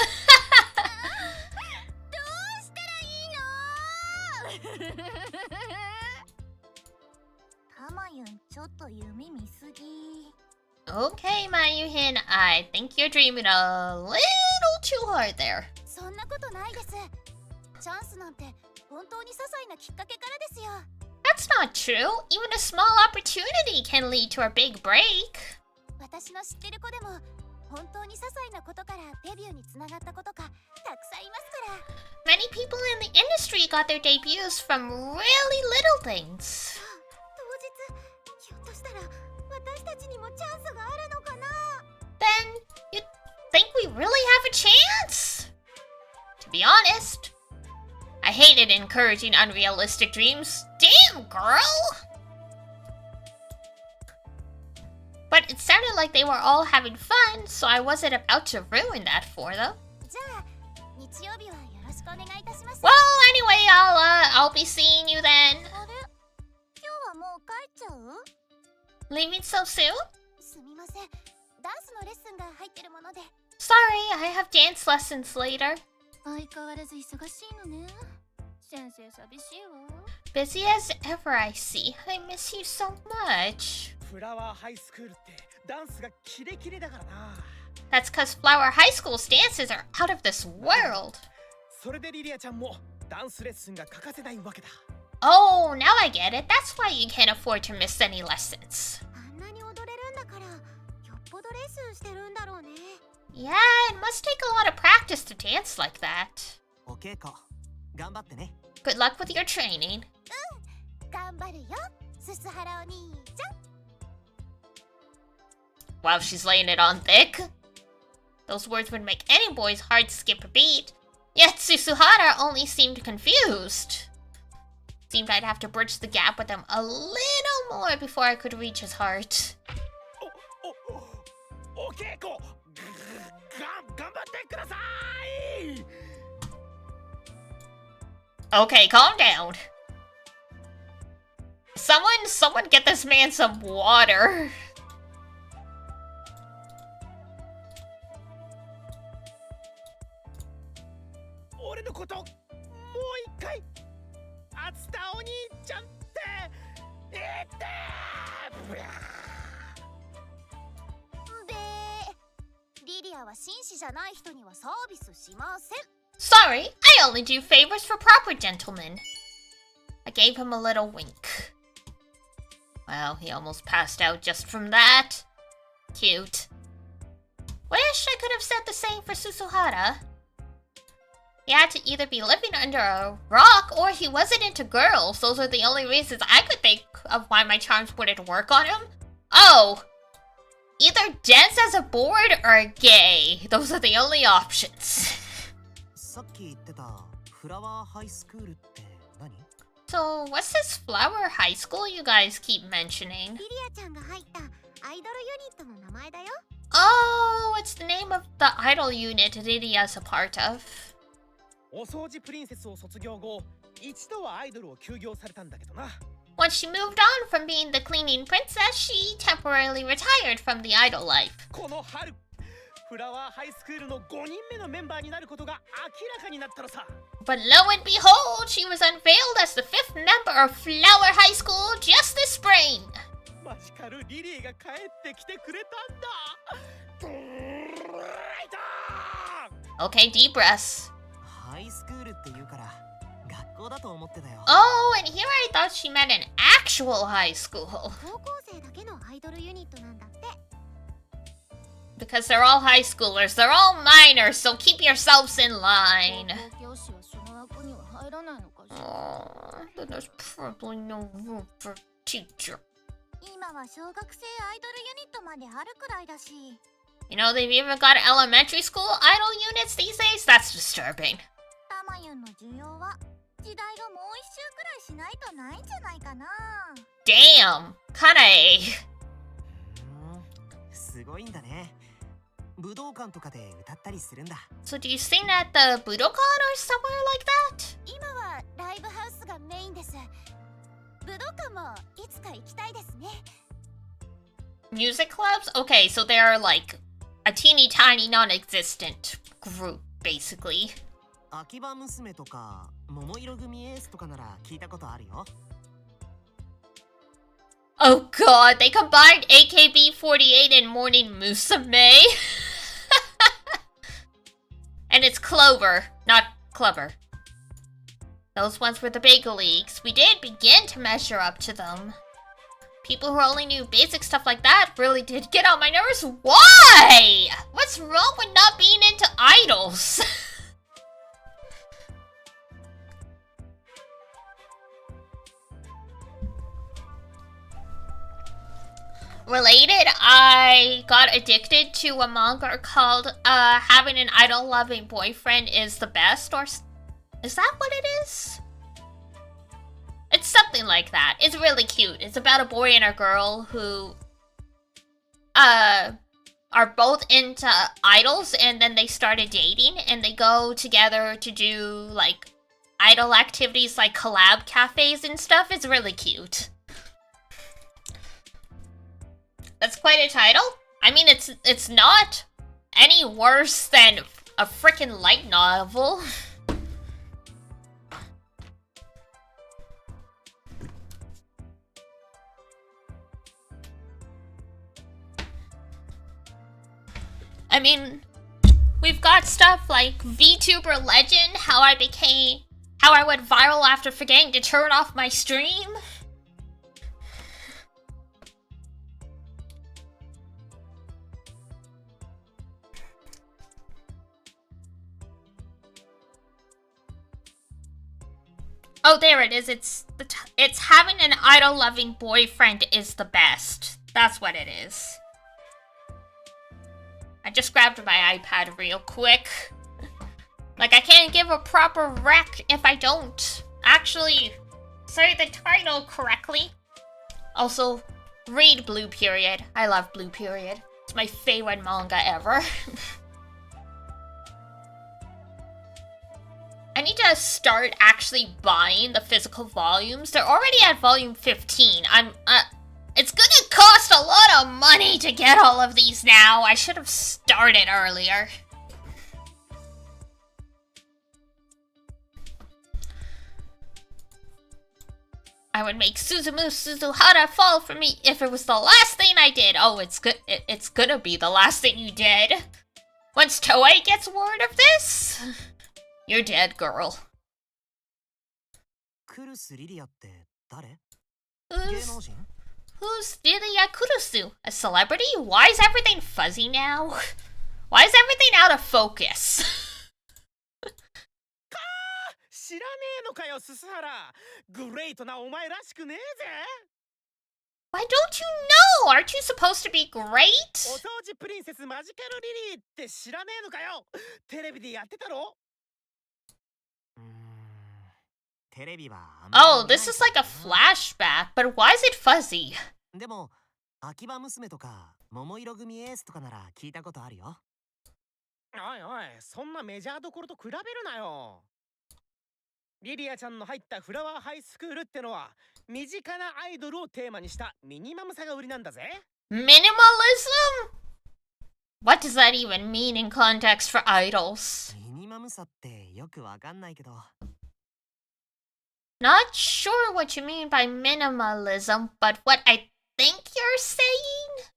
Okay, Mayuhin, I think you're dreaming a little too hard there. That's not true. Even a small opportunity can lead to a big break. Many people in the industry got their debuts from really little things. Then, you think we really have a chance? To be honest, I hated encouraging unrealistic dreams. Damn, girl! But it sounded like they were all having fun, so I wasn't about to ruin that for them. Well, anyway, I'll be seeing you then. Leaving so soon? Sorry, I have dance lessons later. Busy as ever, I see. I miss you so much. That's because Flower High School's dances are out of this world. Oh, now I get it. That's why you can't afford to miss any lessons. Yeah, it must take a lot of practice to dance like that. Good luck with your training. Wow, she's laying it on thick. Those words would make any boy's heart skip a beat. Yet Susuhara only seemed confused. Seemed I'd have to bridge the gap with him a little more before I could reach his heart. Okay, calm down. Someone get this man some water. Sorry, I only do favors for proper gentlemen. I gave him a little wink. Well, he almost passed out just from that. Cute. Wish I could have said the same for Susuhara. He had to either be living under a rock or he wasn't into girls. Those are the only reasons I could think of why my charms wouldn't work on him. Oh! Either dance as a board or gay. Those are the only options. So, what's this Flower High School you guys keep mentioning? Oh, it's the name of the idol unit Lydia's a part of. Once she moved on from being the cleaning princess, she temporarily retired from the idol life. But lo and behold, she was unveiled as the 5th member of Flower High School just this spring. Okay, deep breaths. Oh, and here I thought she meant an actual high school. Because they're all high schoolers, they're all minors, so keep yourselves in line. Oh, then there's probably no room for teacher. You know, they've even got elementary school idol units these days? That's disturbing. Damn! Kanae! So do you sing at the Budokan or somewhere like that? Music clubs? Okay, so they're like a teeny tiny non-existent group, basically. Oh god, they combined AKB48 and Morning Musume. And it's Clover, not Clover. Those ones were the big leagues. We did begin to measure up to them. People who only knew basic stuff like that really did get on my nerves. Why? What's wrong with not being into idols? Related, I got addicted to a manga called Having an Idol-Loving Boyfriend is the Best, or is that what it is? It's something like that. It's really cute. It's about a boy and a girl who are both into idols, and then they started dating, and they go together to do like idol activities like collab cafes and stuff. It's really cute. That's quite a title. I mean, it's not any worse than a frickin' light novel. I mean, we've got stuff like VTuber Legend, how I went viral after forgetting to turn off my stream. Oh, there it is. It's having an idol-loving boyfriend is the best. That's what it is. I just grabbed my iPad real quick. Like, I can't give a proper rec if I don't actually say the title correctly. Also, read Blue Period. I love Blue Period. It's my favorite manga ever. I need to start actually buying the physical volumes. They're already at volume 15. It's gonna cost a lot of money to get all of these now. I should have started earlier. I would make Suzumu Suzuhara fall for me if it was the last thing I did. Oh, it's gonna be the last thing you did. Once Toei gets word of this, you're dead, girl. Who's Lilia Kurusu? A celebrity? Why is everything fuzzy now? Why is everything out of focus? Why don't you know? Aren't you supposed to be great? Oh, this is like a flashback, but why is it fuzzy? Minimalism? What does that even mean in context for idols? Not sure what you mean by minimalism, but what I think you're saying?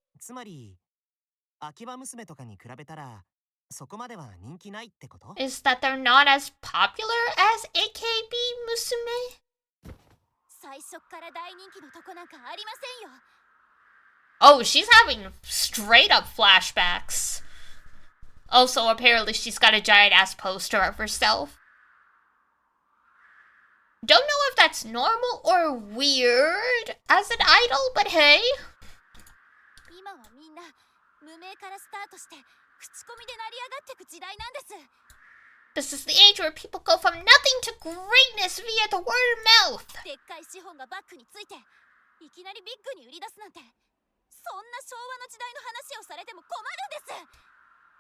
Is that they're not as popular as AKB Musume? Oh, she's having straight up flashbacks. Also, apparently she's got a giant ass poster of herself. Don't know if that's normal or weird as an idol, but hey. This is the age where people go from nothing to greatness via the word of mouth.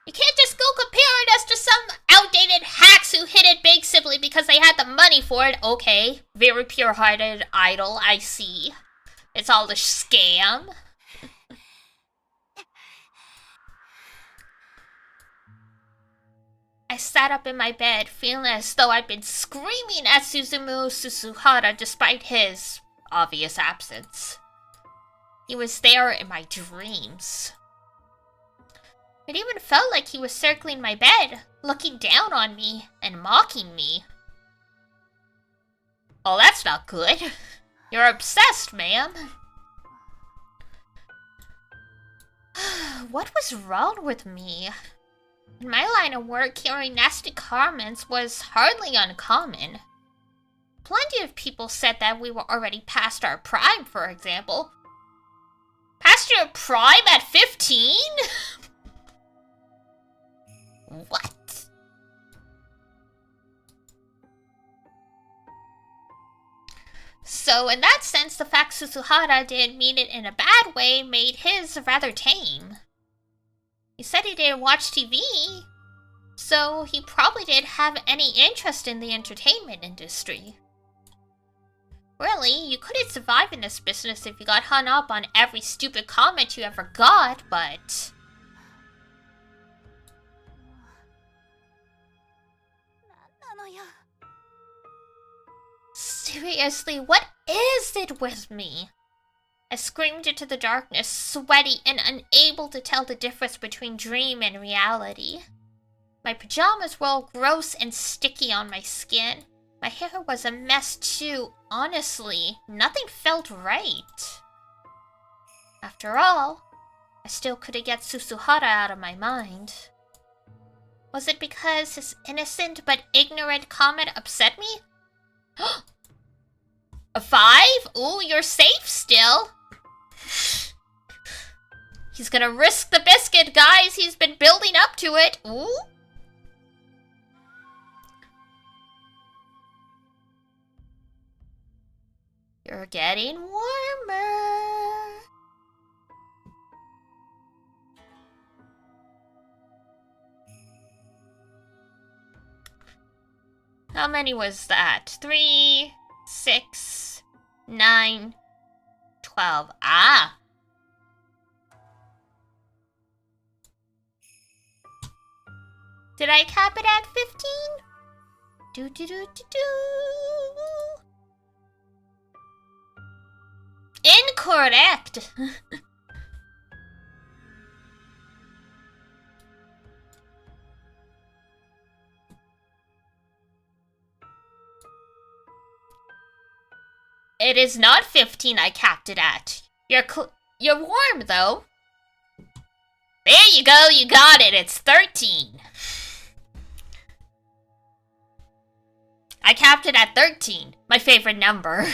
You can't just go comparing us to some outdated hacks who hit it big simply because they had the money for it. Okay, very pure-hearted idol, I see. It's all a scam. I sat up in my bed, feeling as though I'd been screaming at Suzumu Suzuhara despite his obvious absence. He was there in my dreams. It even felt like he was circling my bed, looking down on me and mocking me. Oh, that's not good. You're obsessed, ma'am. What was wrong with me? In my line of work, hearing nasty comments was hardly uncommon. Plenty of people said that we were already past our prime, for example. Past your prime at 15? What? So in that sense, the fact Suzuhara didn't mean it in a bad way made his rather tame. He said he didn't watch TV, so he probably didn't have any interest in the entertainment industry. Really, you couldn't survive in this business if you got hung up on every stupid comment you ever got, but Seriously, what is it with me? I screamed into the darkness, sweaty and unable to tell the difference between dream and reality. My pajamas were all gross and sticky on my skin. My hair was a mess too. Honestly, nothing felt right. After all, I still couldn't get Susuhara out of my mind. Was it because his innocent but ignorant comment upset me? A 5? Ooh, you're safe still. He's gonna risk the biscuit, guys. He's been building up to it. Ooh. You're getting warmer. How many was that? 3, 6, 9, 12. Ah! Did I cap it at 15? Do do do do do. Incorrect! It is not 15 I capped it at. You're warm, though. There you go, you got it. It's 13. I capped it at 13. My favorite number.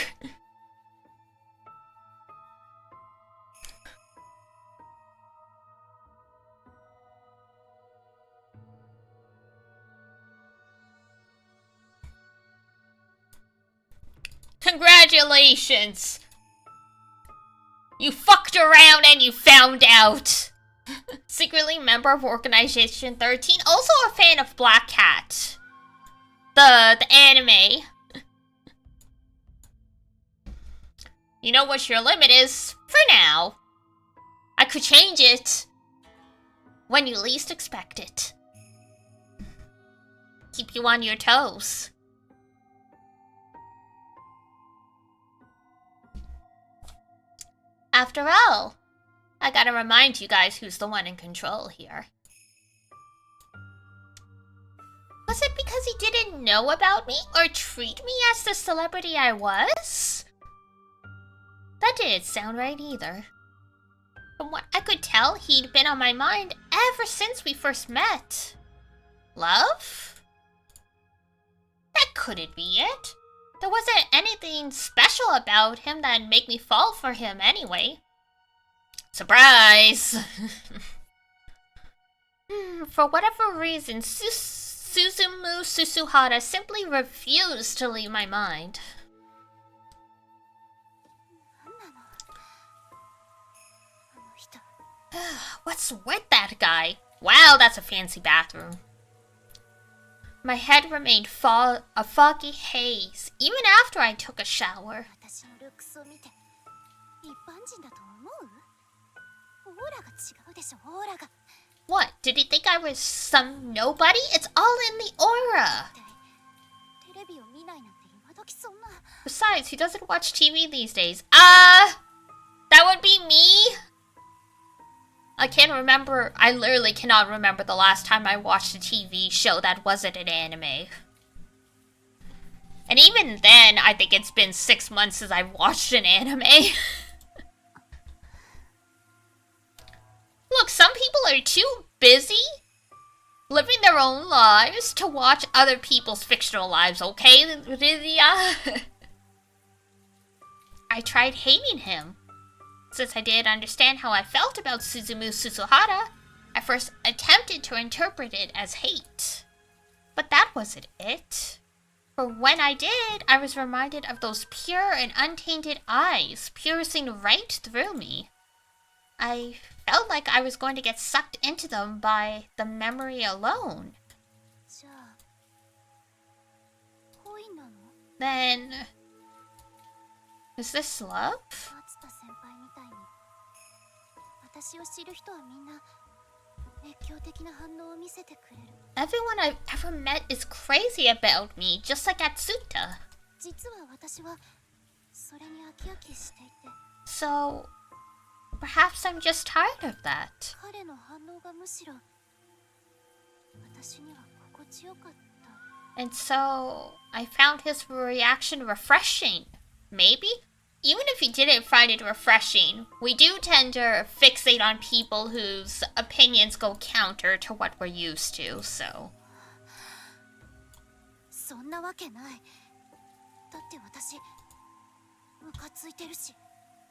Congratulations! You fucked around and you found out! Secretly member of Organization 13, also a fan of Black Cat. The anime. You know what your limit is, for now. I could change it. When you least expect it. Keep you on your toes. After all, I gotta remind you guys who's the one in control here. Was it because he didn't know about me or treat me as the celebrity I was? That didn't sound right either. From what I could tell, he'd been on my mind ever since we first met. Love? That couldn't be it. There wasn't anything special about him that'd make me fall for him anyway. Surprise! For whatever reason, Suzumu Susuhara simply refused to leave my mind. What's with that guy? Wow, that's a fancy bathroom. My head remained a foggy haze, even after I took a shower. What? Did he think I was some nobody? It's all in the aura! Besides, he doesn't watch TV these days. That would be me? I can't remember. I literally cannot remember the last time I watched a TV show that wasn't an anime. And even then, I think it's been 6 months since I've watched an anime. Look, some people are too busy living their own lives to watch other people's fictional lives, okay, Lydia? I tried hating him. Since I didn't understand how I felt about Suzumu Susuhara, I first attempted to interpret it as hate. But that wasn't it. For when I did, I was reminded of those pure and untainted eyes piercing right through me. I felt like I was going to get sucked into them by the memory alone. Then... is this love? Everyone I've ever met is crazy about me, just like Atsuta. So, perhaps I'm just tired of that. And so, I found his reaction refreshing. Maybe? Even if you didn't find it refreshing, we do tend to fixate on people whose opinions go counter to what we're used to, so...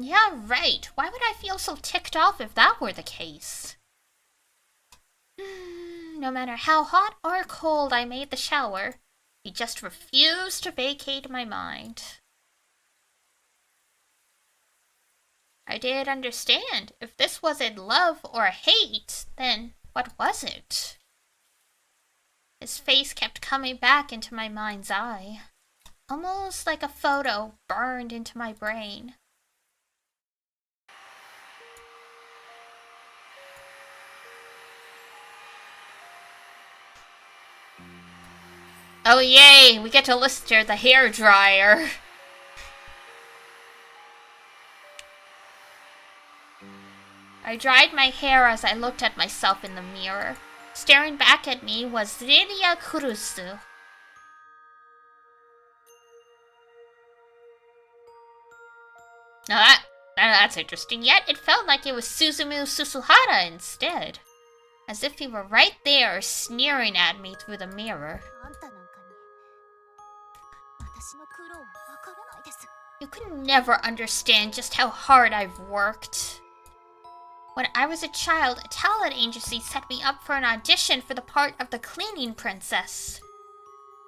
Yeah, right. Why would I feel so ticked off if that were the case? No matter how hot or cold I made the shower, he just refused to vacate my mind. I did understand. If this wasn't love or hate, then what was it? His face kept coming back into my mind's eye, almost like a photo burned into my brain. Oh yay, we get to listen to the hairdryer. I dried my hair as I looked at myself in the mirror. Staring back at me was Lilia Kurusu. Now that's interesting, yet it felt like it was Suzumu Susuhara instead. As if he were right there, sneering at me through the mirror. You could never understand just how hard I've worked. When I was a child, a talent agency set me up for an audition for the part of the cleaning princess.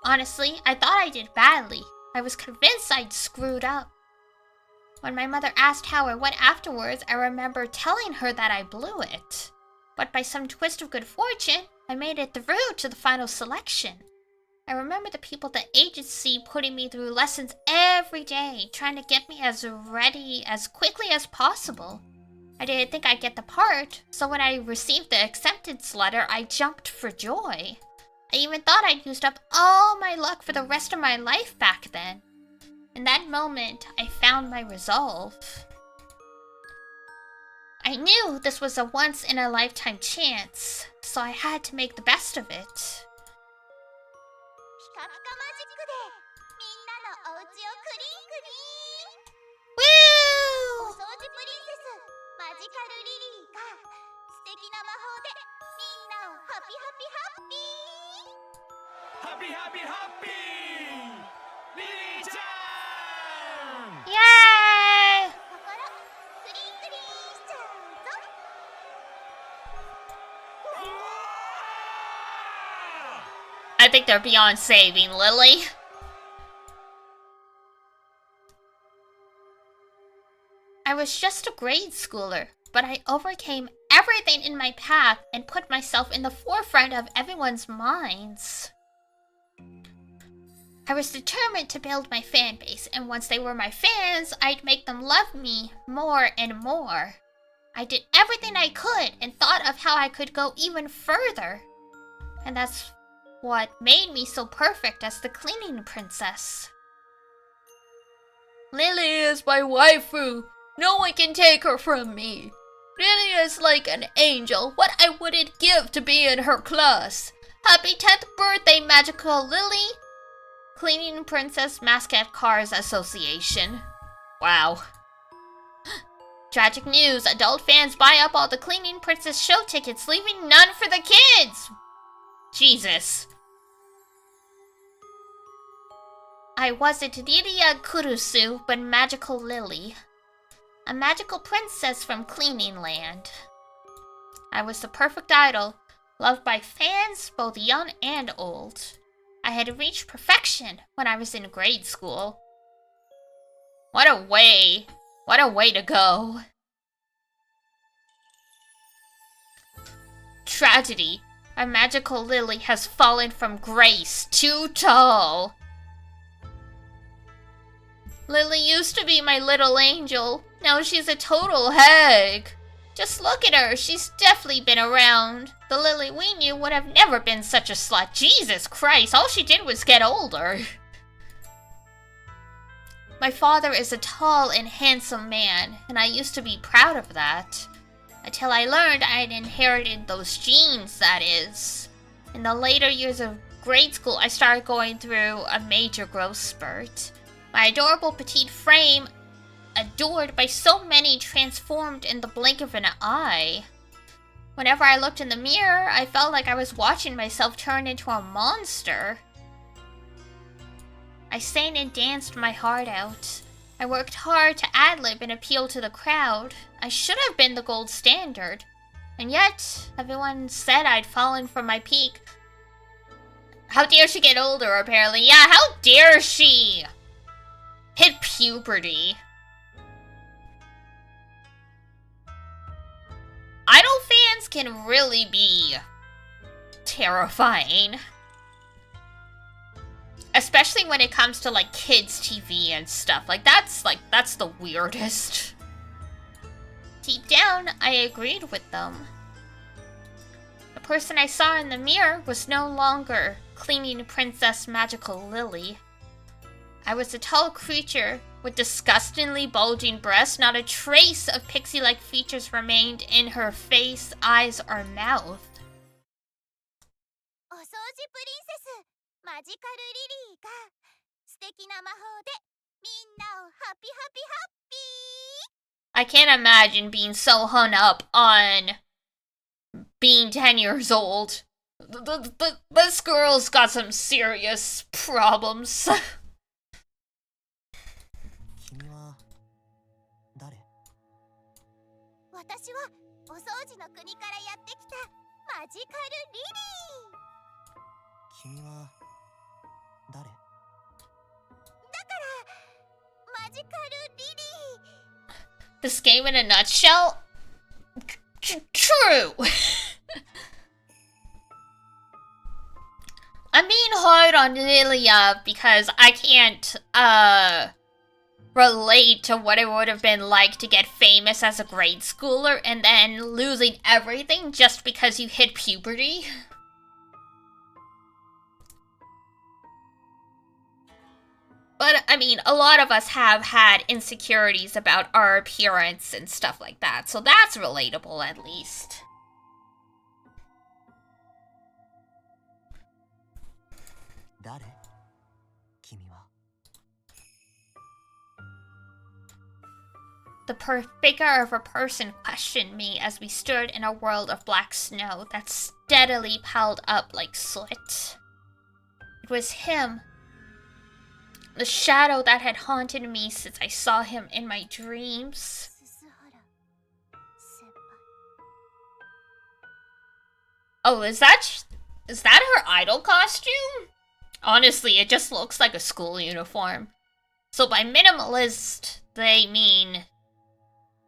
Honestly, I thought I did badly. I was convinced I'd screwed up. When my mother asked how I went afterwards, I remember telling her that I blew it. But by some twist of good fortune, I made it through to the final selection. I remember the people at the agency putting me through lessons every day, trying to get me as ready as quickly as possible. I didn't think I'd get the part, so when I received the acceptance letter, I jumped for joy. I even thought I'd used up all my luck for the rest of my life back then. In that moment, I found my resolve. I knew this was a once-in-a-lifetime chance, so I had to make the best of it. Woo! Happy, happy, happy! Lily-chan! Yay! I think they're beyond saving, Lily. I was just a grade schooler, but I overcame everything in my path and put myself in the forefront of everyone's minds. I was determined to build my fan base, and once they were my fans, I'd make them love me more and more. I did everything I could and thought of how I could go even further. And that's what made me so perfect as the cleaning princess. Lily is my waifu. No one can take her from me. Lily is like an angel. What I wouldn't give to be in her class. Happy 10th birthday, magical Lily. Cleaning Princess Mascot Cars Association. Wow. Tragic news. Adult fans buy up all the Cleaning Princess show tickets, leaving none for the kids. Jesus. I wasn't Lilia Kurusu, but Magical Lily. A magical princess from Cleaning Land. I was the perfect idol, loved by fans both young and old. I had reached perfection when I was in grade school. What a way to go. Tragedy. A magical Lily has fallen from grace too tall. Lily used to be my little angel. Now she's a total hag. Just look at her. She's definitely been around. The Lily we knew would have never been such a slut. Jesus Christ, all she did was get older. My father is a tall and handsome man, and I used to be proud of that. Until I learned I'd inherited those genes, that is. In the later years of grade school, I started going through a major growth spurt. My adorable petite frame, adored by so many, transformed in the blink of an eye. Whenever I looked in the mirror, I felt like I was watching myself turn into a monster. I sang and danced my heart out. I worked hard to ad-lib and appeal to the crowd. I should have been the gold standard. And yet, everyone said I'd fallen from my peak. How dare she get older, apparently. Yeah, how dare she hit puberty? Idol fans can really be terrifying. Especially when it comes to, like, kids' TV and stuff. That's the weirdest. Deep down, I agreed with them. The person I saw in the mirror was no longer cleaning Princess Magical Lily. I was a tall creature with disgustingly bulging breasts. Not a trace of pixie-like features remained in her face, eyes, or mouth. お掃除プリンセスマジカルリリーが素敵な魔法でみんなをハピハピハッピー I can't imagine being so hung up on being 10 years old. This girl's got some serious problems. 君は誰？私はお掃除の国からやってきたマジカルリリー君は誰？だからマジカルリリー This game in a nutshell? True! I'm being hard on Lilia because I can't, relate to what it would have been like to get famous as a grade schooler and then losing everything just because you hit puberty. But, I mean, a lot of us have had insecurities about our appearance and stuff like that, so that's relatable at least. Dare? 君は The figure of a person questioned me as we stood in a world of black snow that steadily piled up like soot. It was him. The shadow that had haunted me since I saw him in my dreams. 鈴原先輩 Oh, is that her idol costume? Honestly, it just looks like a school uniform. So by minimalist, they mean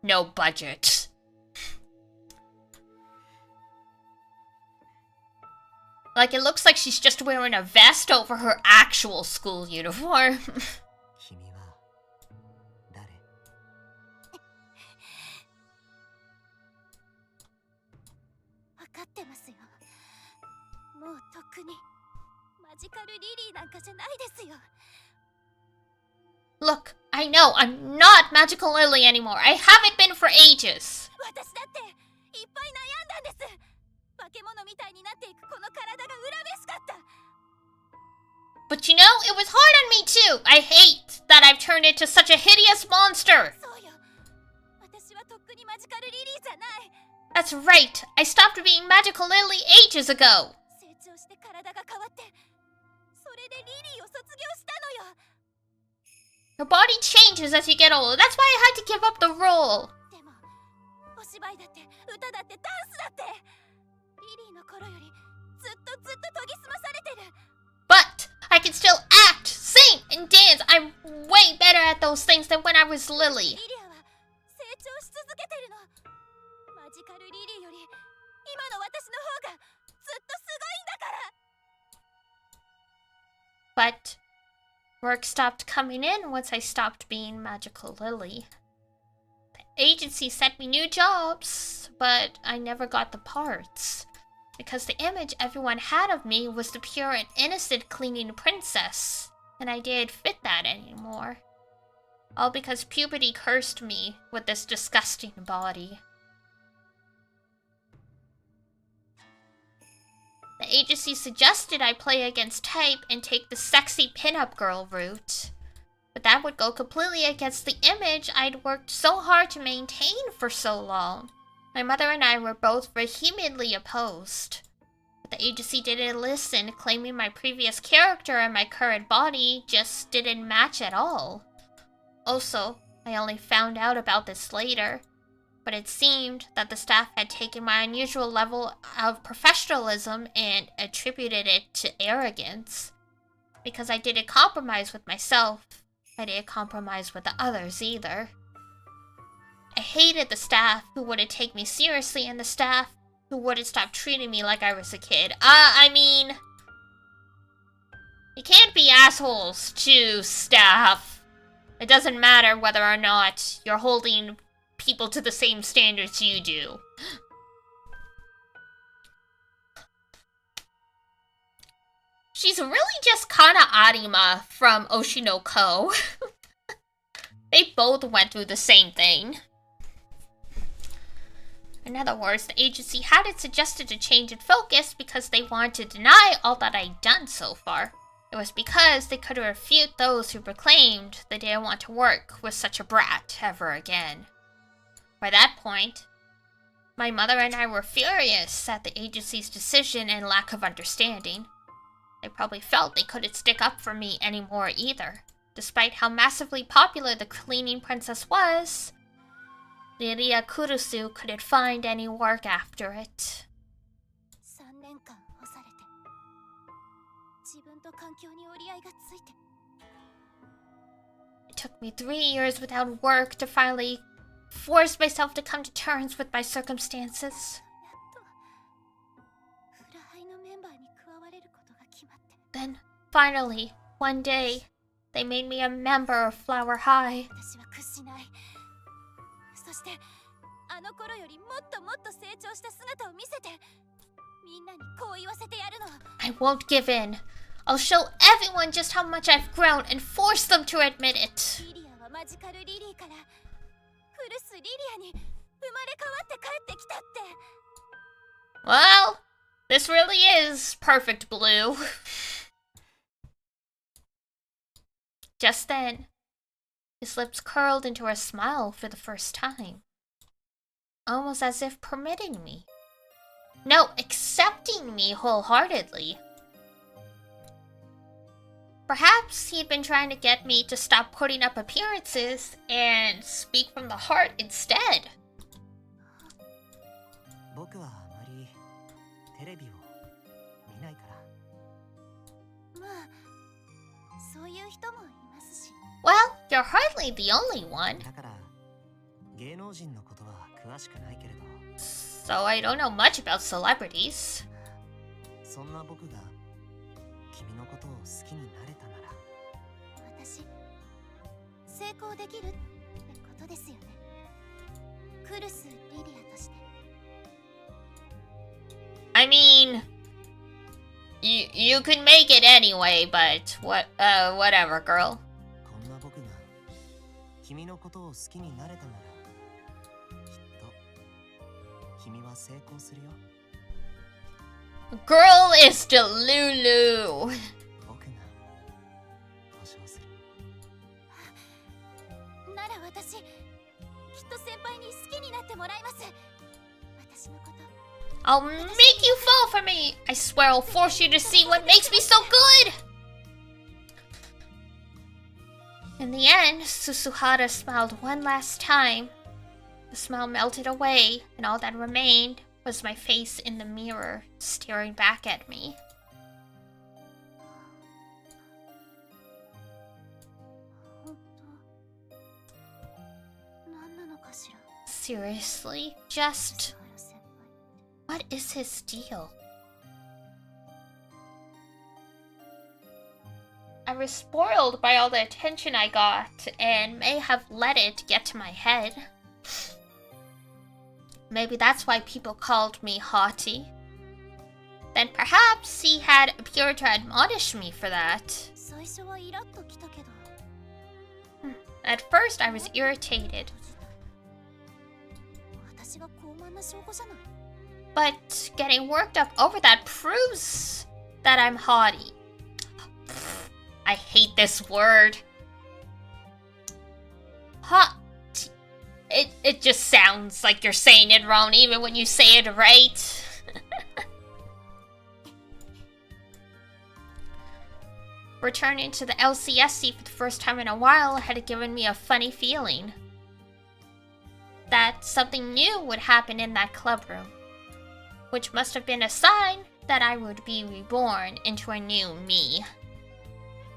no budget. Like, it looks like she's just wearing a vest over her actual school uniform. 君は誰？分かってますよもうとっくにマジカルリリーなんかじゃないですよ Look, I know, I'm not Magical Lily anymore. I haven't been for ages. 私だっていっぱい悩んだんです化け物みたいになっていくこの体が恨めしかった But you know, it was hard on me too. I hate that I've turned into such a hideous monster. そうよ私はとっくにマジカルリリーじゃない That's right. I stopped being Magical Lily ages ago. 成長して体が変わってそれでリリーを卒業したのよ Your body changes as you get older. That's why I had to give up the role. でもお芝居だって歌だってダンスだってリリーの頃よりずっと研ぎ澄まされてる But I can still act, sing, and dance. I'm way better at those things than when I was リ Lily. リアは成長し続けてるのマジカルリリーより今の私の方がずっとすごいんだから But work stopped coming in once I stopped being Magical Lily. The agency sent me new jobs, but I never got the parts. Because the image everyone had of me was the pure and innocent cleaning princess, and I didn't fit that anymore. All because puberty cursed me with this disgusting body. The agency suggested I play against type and take the sexy pinup girl route. But that would go completely against the image I'd worked so hard to maintain for so long. My mother and I were both vehemently opposed. But the agency didn't listen, claiming my previous character and my current body just didn't match at all. Also, I only found out about this later, but it seemed that the staff had taken my unusual level of professionalism and attributed it to arrogance. Because I didn't compromise with myself, I didn't compromise with the others either. I hated the staff who wouldn't take me seriously and the staff who wouldn't stop treating me like I was a kid. I mean, you can't be assholes to staff. It doesn't matter whether or not you're holding people to the same standards you do. She's really just kinda Arima from Oshinoko. They both went through the same thing. In other words, the agency hadn't suggested a change in focus because they wanted to deny all that I'd done so far. It was because they could refute those who proclaimed they didn't want to work with such a brat ever again. By that point, my mother and I were furious at the agency's decision and lack of understanding. They probably felt they couldn't stick up for me anymore either. Despite how massively popular the cleaning princess was, Liria Kurusu couldn't find any work after it. It took me 3 years without work to finally force myself to come to terms with my circumstances. Then, finally, one day, they made me a member of Flower High. I won't give in. I'll show everyone just how much I've grown and force them to admit it. Well, this really is Perfect Blue. Just then, his lips curled into a smile for the first time. Almost as if permitting me. No, accepting me wholeheartedly. Perhaps he'd been trying to get me to stop putting up appearances and speak from the heart instead. Well, you're hardly the only one. So I don't know much about celebrities. I mean, you can make it anyway, but whatever, girl. Girl is Delulu. I'll make you fall for me. I swear I'll force you to see what makes me so good. In the end, Susuhara smiled one last time. The smile melted away, and all that remained was my face in the mirror, staring back at me. Seriously, just... what is his deal? I was spoiled by all the attention I got, and may have let it get to my head. Maybe that's why people called me haughty. Then perhaps he had appeared to admonish me for that. 最初はイラッときたけど At first, I was irritated, 私が高慢な証拠じゃない but getting worked up over that proves that I'm haughty. I hate this word. Haughty. It just sounds like you're saying it wrong even when you say it right. Returning to the LCSC for the first time in a while had given me a funny feeling that something new would happen in that club room, which must have been a sign that I would be reborn into a new me.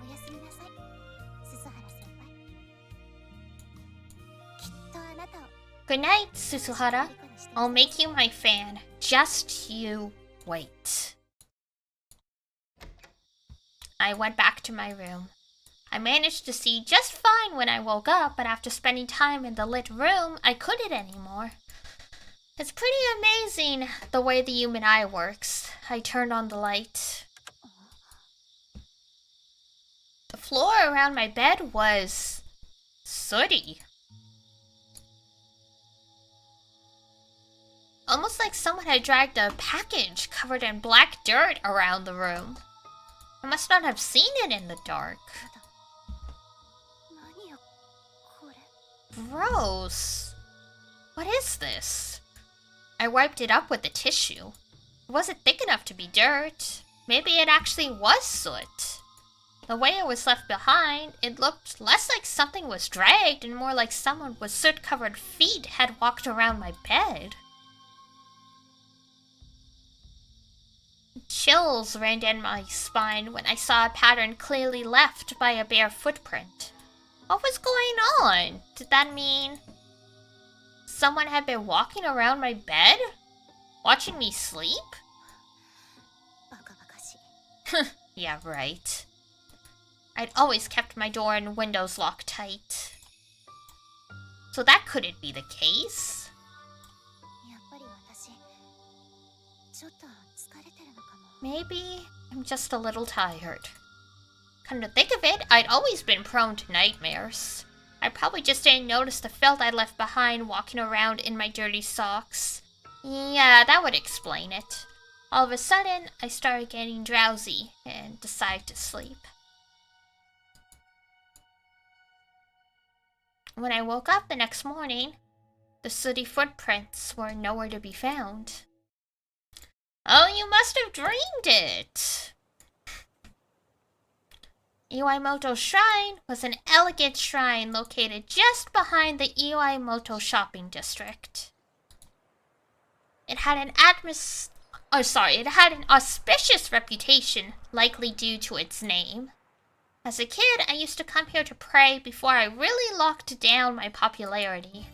おやすみなさい鈴原先輩きっとあなたを Good night, Susuhara. I'll make you my fan. Just you wait. I went back to my room. I managed to see just fine when I woke up, but after spending time in the lit room, I couldn't anymore. It's pretty amazing the way the human eye works. I turned on the light. The floor around my bed was sooty. Almost like someone had dragged a package covered in black dirt around the room. I must not have seen it in the dark. 何よこれ Gross. What is this? I wiped it up with a tissue. It wasn't thick enough to be dirt. Maybe it actually was soot. The way it was left behind, it looked less like something was dragged and more like someone with soot-covered feet had walked around my bed. Chills ran down my spine when I saw a pattern clearly left by a bare footprint. What was going on? Did that mean someone had been walking around my bed? Watching me sleep? バカバカしい Yeah, right. I'd always kept my door and windows locked tight. So that couldn't be the case. やっぱり私ちょっと疲れてるのかも Maybe I'm just a little tired. Come to think of it, I'd always been prone to nightmares. I probably just didn't notice the felt I left behind walking around in my dirty socks. Yeah, that would explain it. All of a sudden, I started getting drowsy and decided to sleep. When I woke up the next morning, the sooty footprints were nowhere to be found. Oh, you must have dreamed it! Iwaimoto Shrine was an elegant shrine located just behind the Iwaimoto shopping district. It had an auspicious reputation, likely due to its name. As a kid, I used to come here to pray before I really locked down my popularity.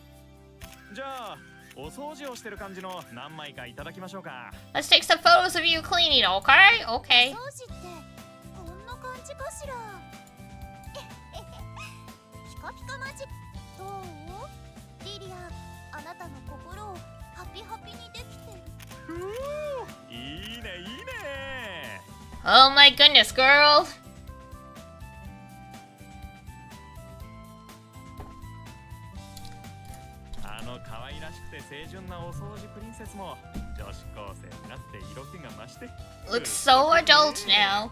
じゃあお掃除をしてる感じの何枚かいただきましょうか Let's take some photos of you cleaning, okay? Okay. 掃除ってこんな感じかしらピカピカマジどうリリアあなたの心をハピハピにできてるいいねいいね Oh my goodness, girl! あの可愛らしくて清純なお掃除プリンセスも女子高生になって色気が増して Looks so adult now.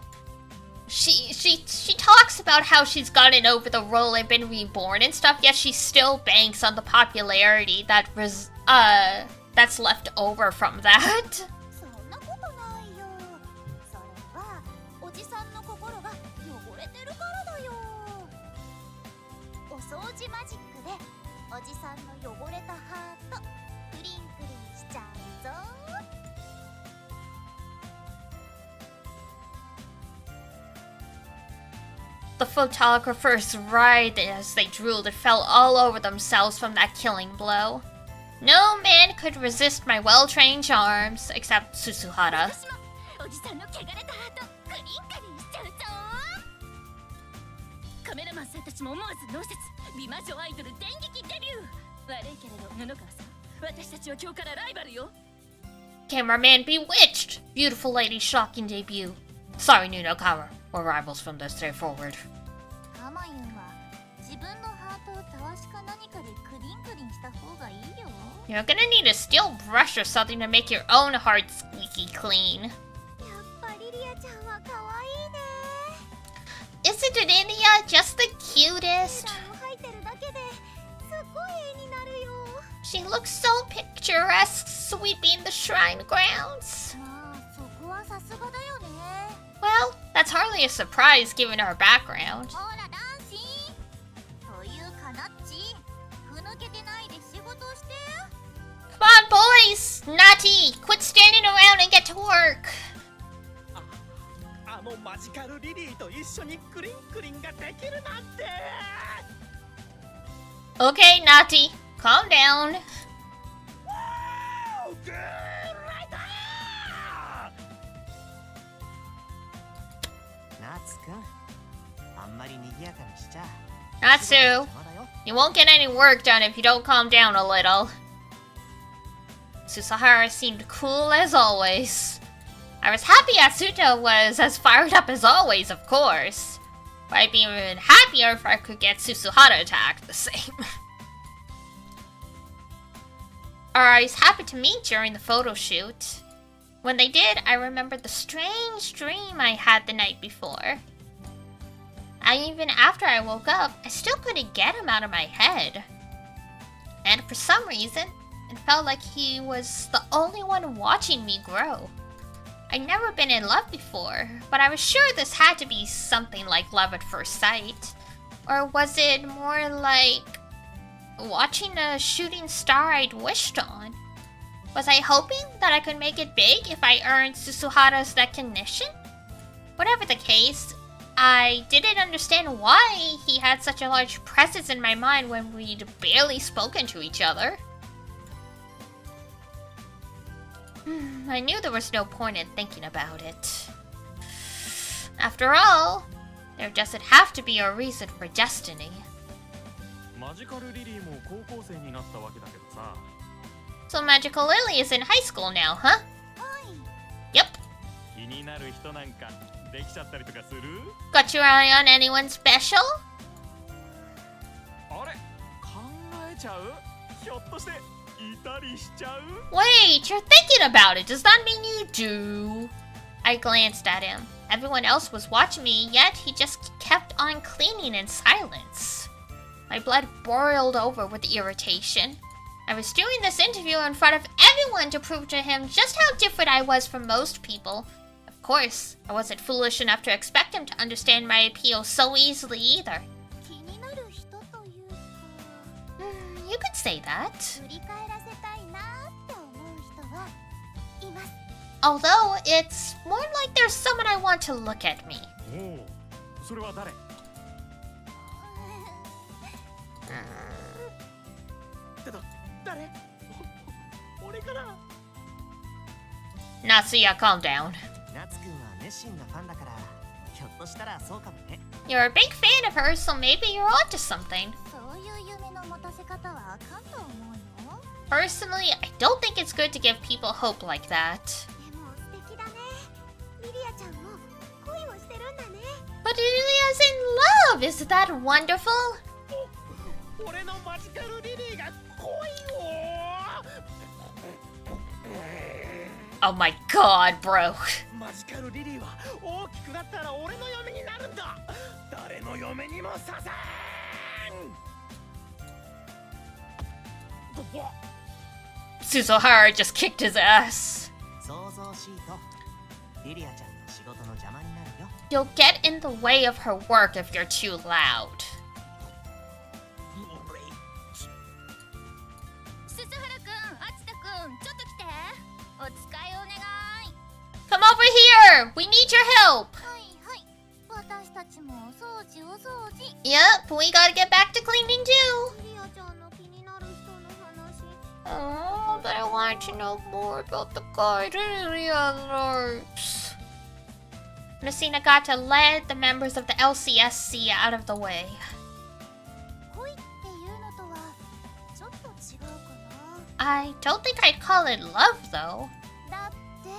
She talks about how she's gotten over the role and been reborn and stuff, yet she still banks on the popularity that's left over from that. そんなことないよそれはおじさんの心が汚れてるからだよお掃除マジックでおじさんの汚れたハートクリンクリンしちゃうぞ The photographers writhed as they drooled and fell all over themselves from that killing blow. No man could resist my well-trained charms, except Susuhara. 私もおじさんの汚れたハートクリンクリンしちゃうぞカメラマンさんたちも思わず脳説美魔女アイドル電撃デビュー悪いけれど布川さん Cameraman bewitched! Beautiful lady shocking debut. Sorry, new newcomer. We're rivals from this day forward. アマユンは自分のハートをたわしか何かでクリンクリンした方がいいよ。 You're gonna need a steel brush or something to make your own heart squeaky clean. やっぱリリアちゃんは可愛いね。 Isn't it India just the cutest? ラを吐いてるだけですっごい絵になるよ。 She looks so picturesque sweeping the shrine grounds. まあそこはさすがだよね。 Well, that's hardly a surprise given her background. ほらダンシーというかなっちふぬけてないで仕事をして。 Come on, boys! Natty, quit standing around and get to work. あのマジカルリリーと一緒にクリンクリンができるなんて。 Okay, Natty, calm down. グーライトナツくん、あんまり賑やかにしちゃ Natsu, 邪魔だよ。 you won't get any work done if you don't calm down a little. Susahara seemed cool as always. I was happy Atsuta was as fired up as always, of course. But I'd be even happier if I could get Susuhara to act the same. I was happy to meet during the photo shoot. When they did, I remembered the strange dream I had the night before. Even after I woke up, I still couldn't get him out of my head. And for some reason, it felt like he was the only one watching me grow. I'd never been in love before, but I was sure this had to be something like love at first sight. Or was it more like watching a shooting star I'd wished on? Was I hoping that I could make it big if I earned Susuhara's recognition? Whatever the case, I didn't understand why he had such a large presence in my mind when we'd barely spoken to each other. I knew there was no point in thinking about it. After all, there doesn't have to be a reason for destiny. マジカルリリーも高校生になったわけだけどさ。 So Magical Lily is in high school now, huh? はい Yep. 気になる人なんかできちゃったりとかする？ Got your eye on anyone special? あれ？考えちゃう？ひょっとしていたりしちゃう？ Wait, you're thinking about it. Does that mean you do? I glanced at him. Everyone else was watching me, yet he just kept on cleaning in silence. My blood boiled over with irritation. I was doing this interview in front of everyone to prove to him just how different I was from most people. Of course, I wasn't foolish enough to expect him to understand my appeal so easily either. 気になる人というか You could say that. 振り返らせたいなって思う人はいます。 Although, it's more like there's someone I want to look at me. おお、それは誰？誰？俺かな？ Natsuya, calm down. ナツくんは熱心なファンだからひょっとしたらそうかもね。 You're a big fan of hers, so maybe you're onto something. そういう夢の持たせ方はあかんと思うよ。 Personally, I don't think it's good to give people hope like that. でも素敵だね。リリアちゃんも恋をしてるんだね。 But Lilia's in love! Isn't that wonderful? 俺のマジカルリリーが恋を。 Oh my god, bro. マジカルリリーは大きくなったら俺の嫁になるんだ。誰の嫁にもさせん。 Suzuhara just kicked his ass. 想像しいとリリアちゃんの仕事の邪魔になるよ。 You'll get in the way of her work if you're too loud. 鈴原くん、あつたくん、ちょっと来て。お使いお願い。 Come over here! We need your help! はいはい。私たちもお掃除お掃除。 Yep, we gotta get back to cleaning too. リリアちゃんの気になる人の話。 Oh, but I want to know more about the guy Lilia likes. Nasinagata led the members of the LCSC out of the way. 恋っていうのとはちょっと違うかな。I don't think I'd call it love, though. だって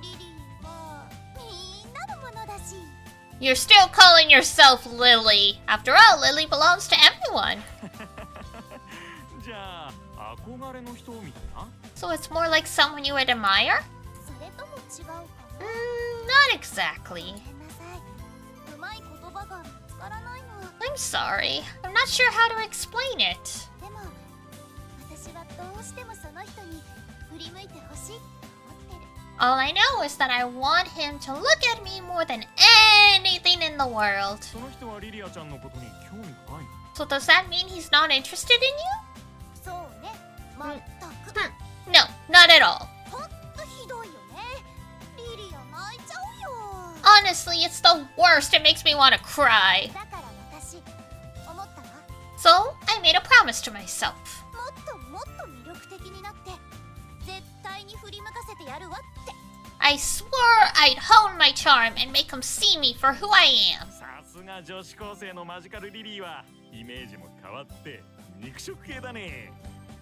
リリーはみんなのものだし。 You're still calling yourself Lily. After all, Lily belongs to everyone. じゃあ憧れの人みたいな。 So it's more like someone you admire? それとも違うかな。 Not exactly. ごめんなさい。うまい言葉が見つからないの。 I'm sorry. I'm not sure how to explain it. でも私はどうしてもその人に振り向いてほしいって思ってる。 All I know is that I want him to look at me more than anything in the world. その人はリリアちゃんのことに興味がないの？ So does that mean he's not interested in you? そうね。まったく。 No, not at all. ほんとひどいよね。リリア泣いちゃうよ。 Honestly, it's the worst. It makes me want to cry. だから私思ったわ。 So I made a promise to myself. もっともっと魅力的になって絶対に振り向かせてやるわって。 I swore I'd hone my charm and make him see me for who I am. さすが女子高生のマジカルリリーはイメージも変わって肉食系だね。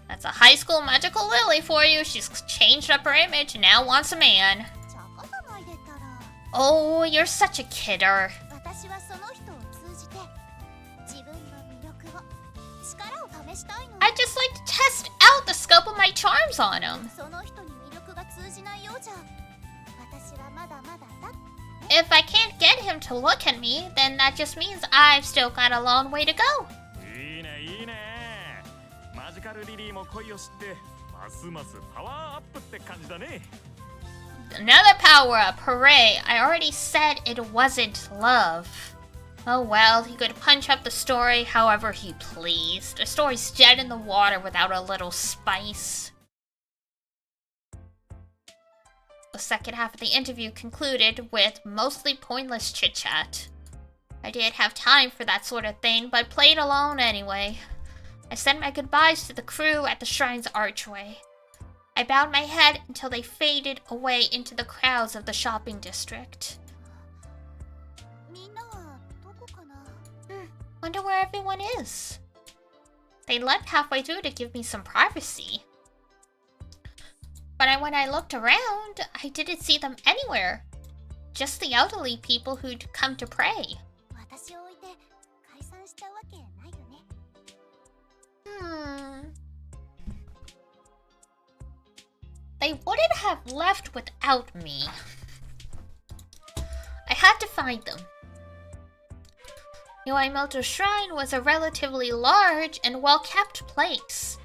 That's a high school magical Lily for you. She's changed up her image and now wants a man. ちゃかさないでたら。 Oh, you're such a kidder. 私はその人を通じて自分の魅力を力を試したいの。 I'd just like to test out the scope of my charms on him. その人に魅力が通じないようじゃ私はまだまだだ。 If I can't get him to look at me, then that just means I've still got a long way to go. いいねいいね。マジカルリリーも恋を知ってますますパワーアップって感じだね。 Another power up, hooray. I already said it wasn't love. Oh well, he could punch up the story however he pleased. The story's dead in the water without a little spice. The second half of the interview concluded with mostly pointless chit-chat. I did have time for that sort of thing, but played alone anyway. I said my goodbyes to the crew at the shrine's archway. I bowed my head until they faded away into the crowds of the shopping district. みんなはどこかな。 Wonder where everyone is. They left halfway through to give me some privacy. But when I looked around, I didn't see them anywhere. Just the elderly people who'd come to pray. 私を置いて解散しちゃうわけないよね。 They wouldn't have left without me. I had to find them. Iwaimoto Shrine was a relatively large and well-kept place.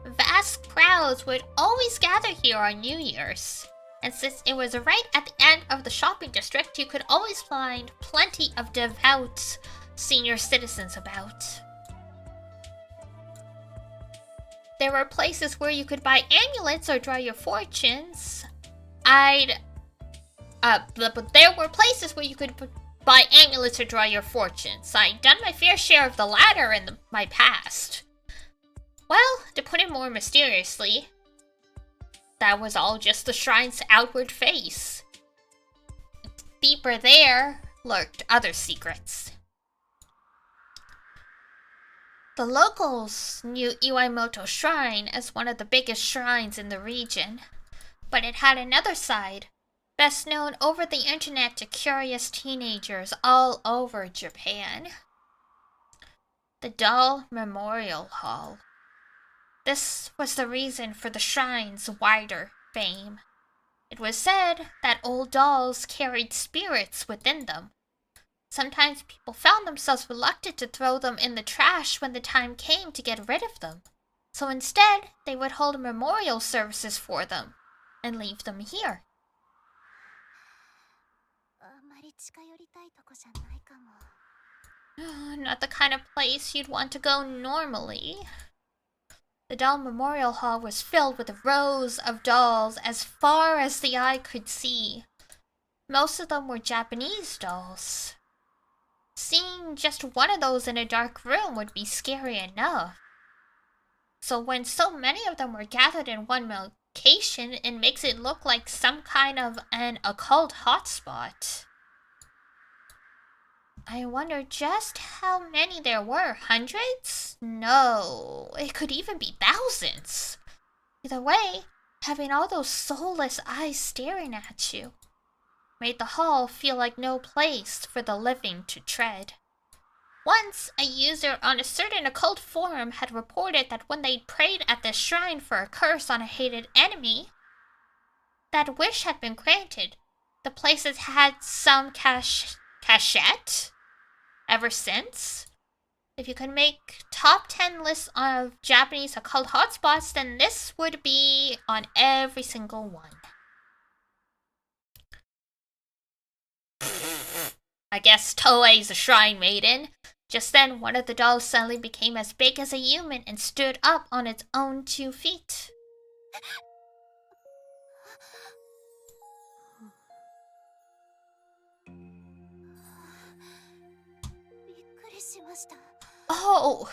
Vast crowds would always gather here on New Year's. And since it was right at the end of the shopping district, you could always find plenty of devout senior citizens about. There were places where you could buy amulets or draw your fortunes. But there were places where you could buy amulets or draw your fortunes. I'd done my fair share of the latter in my past. Well, to put it more mysteriously, that was all just the shrine's outward face. Deeper there lurked other secrets. The locals knew Iwaimoto Shrine as one of the biggest shrines in the region, but it had another side, best known over the internet to curious teenagers all over Japan. The Doll Memorial Hall. This was the reason for the shrine's wider fame. It was said that old dolls carried spirits within them. Sometimes people found themselves reluctant to throw them in the trash when the time came to get rid of them. So instead, they would hold memorial services for them and leave them here. あんまり近寄りたいとこじゃないかも。 Not the kind of place you'd want to go normally. The doll memorial hall was filled with rows of dolls as far as the eye could see. Most of them were Japanese dolls. Seeing just one of those in a dark room would be scary enough. So when so many of them were gathered in one location, it makes it look like some kind of an occult hotspot. I wonder just how many there were. Hundreds? No, it could even be thousands. Either way, having all those soulless eyes staring at you made the hall feel like no place for the living to tread. Once, a user on a certain occult forum had reported that when they prayed at the shrine for a curse on a hated enemy, that wish had been granted. The place has had some cachette ever since. If you could make top 10 lists of Japanese occult hotspots, then this would be on every single one. I guess Toei's a shrine maiden. Just then, one of the dolls suddenly became as big as a human and stood up on its own 2 feet. Oh,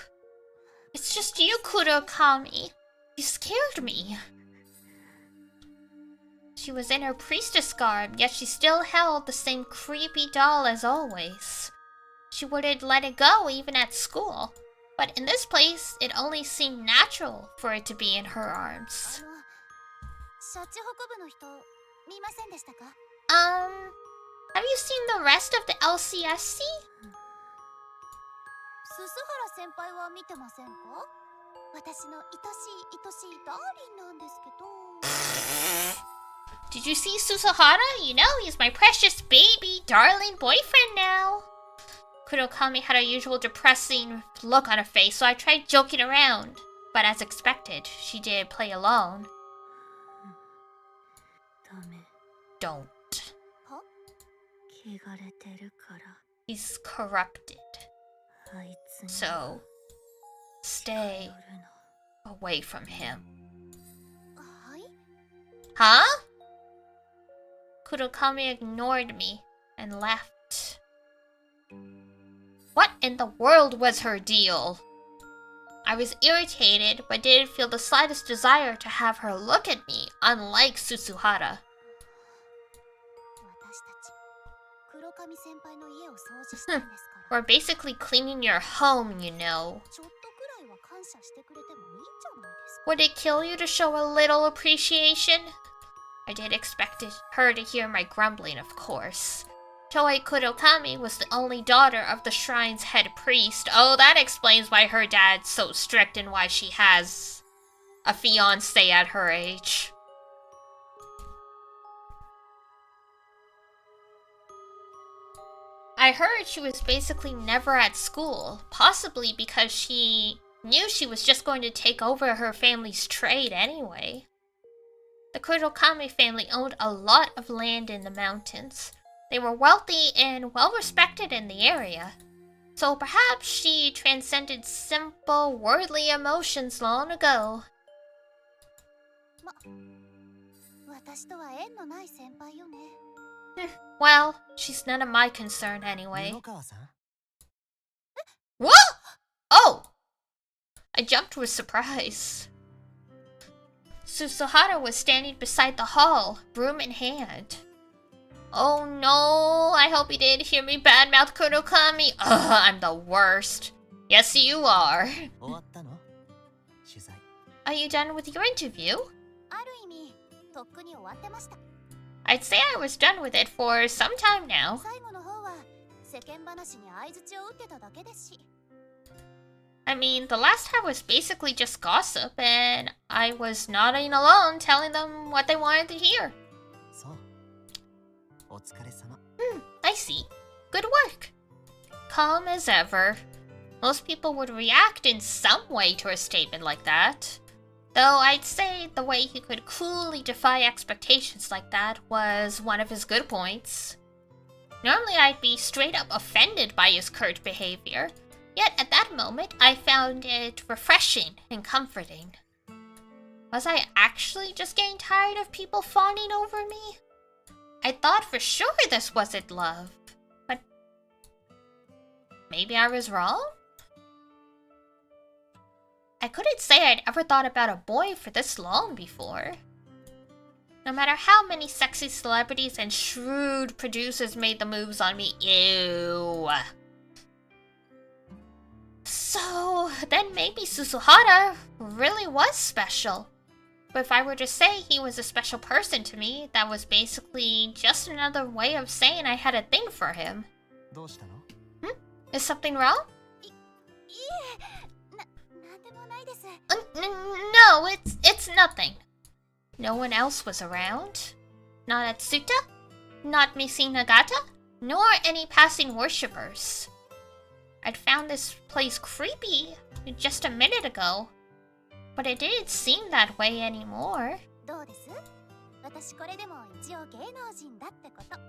it's just you, Kurokami. You scared me. She was in her priestess garb, yet she still held the same creepy doll as always. She wouldn't let it go even at school. But in this place, it only seemed natural for it to be in her arms. Have you seen the rest of the LCSC? Did you see Susuhara? You know, he's my precious baby, darling boyfriend now. Kurokami had her usual depressing look on her face, so I tried joking around. But as expected, she did play alone. Don't. He's corrupted. So, stay away from him. Huh? Kurokami ignored me and left. What in the world was her deal? I was irritated, but didn't feel the slightest desire to have her look at me, unlike Susuhara. We're basically cleaning your home, you know. Would it kill you to show a little appreciation? I did expect her to hear my grumbling, of course. Toei Kurokami was the only daughter of the shrine's head priest. Oh, that explains why her dad's so strict and why she has a fiancé at her age. I heard she was basically never at school, possibly because she knew she was just going to take over her family's trade anyway. The Kurokami family owned a lot of land in the mountains. They were wealthy and well-respected in the area. So perhaps she transcended simple, worldly emotions long ago. Well, she's none of my concern anyway. What? Oh! I jumped with surprise. Susuhara was standing beside the hall, broom in hand. Oh no, I hope he didn't hear me badmouth Kurokami. Ugh, I'm the worst. Yes, you are. Are you done with your interview? I'd say I was done with it for some time now. I mean, the last half was basically just gossip, and I was nodding along, telling them what they wanted to hear. I see. Good work. Calm as ever. Most people would react in some way to a statement like that. Though I'd say the way he could coolly defy expectations like that was one of his good points. Normally I'd be straight up offended by his curt behavior, yet at that moment I found it refreshing and comforting. Was I actually just getting tired of people fawning over me? I thought for sure this wasn't love, but maybe I was wrong? I couldn't say I'd ever thought about a boy for this long before. No matter how many sexy celebrities and shrewd producers made the moves on me, ew. So, then maybe Susuhara really was special. But if I were to say he was a special person to me, that was basically just another way of saying I had a thing for him. どうしたの？ Is something wrong? いえ、なんでもないです。 No, it's nothing. No one else was around. Not Atsuta, not Missy Nagata, nor any passing worshippers. I'd found this place creepy just a minute ago, but it didn't seem that way anymore. どうです？私これでも一応芸能人だってこと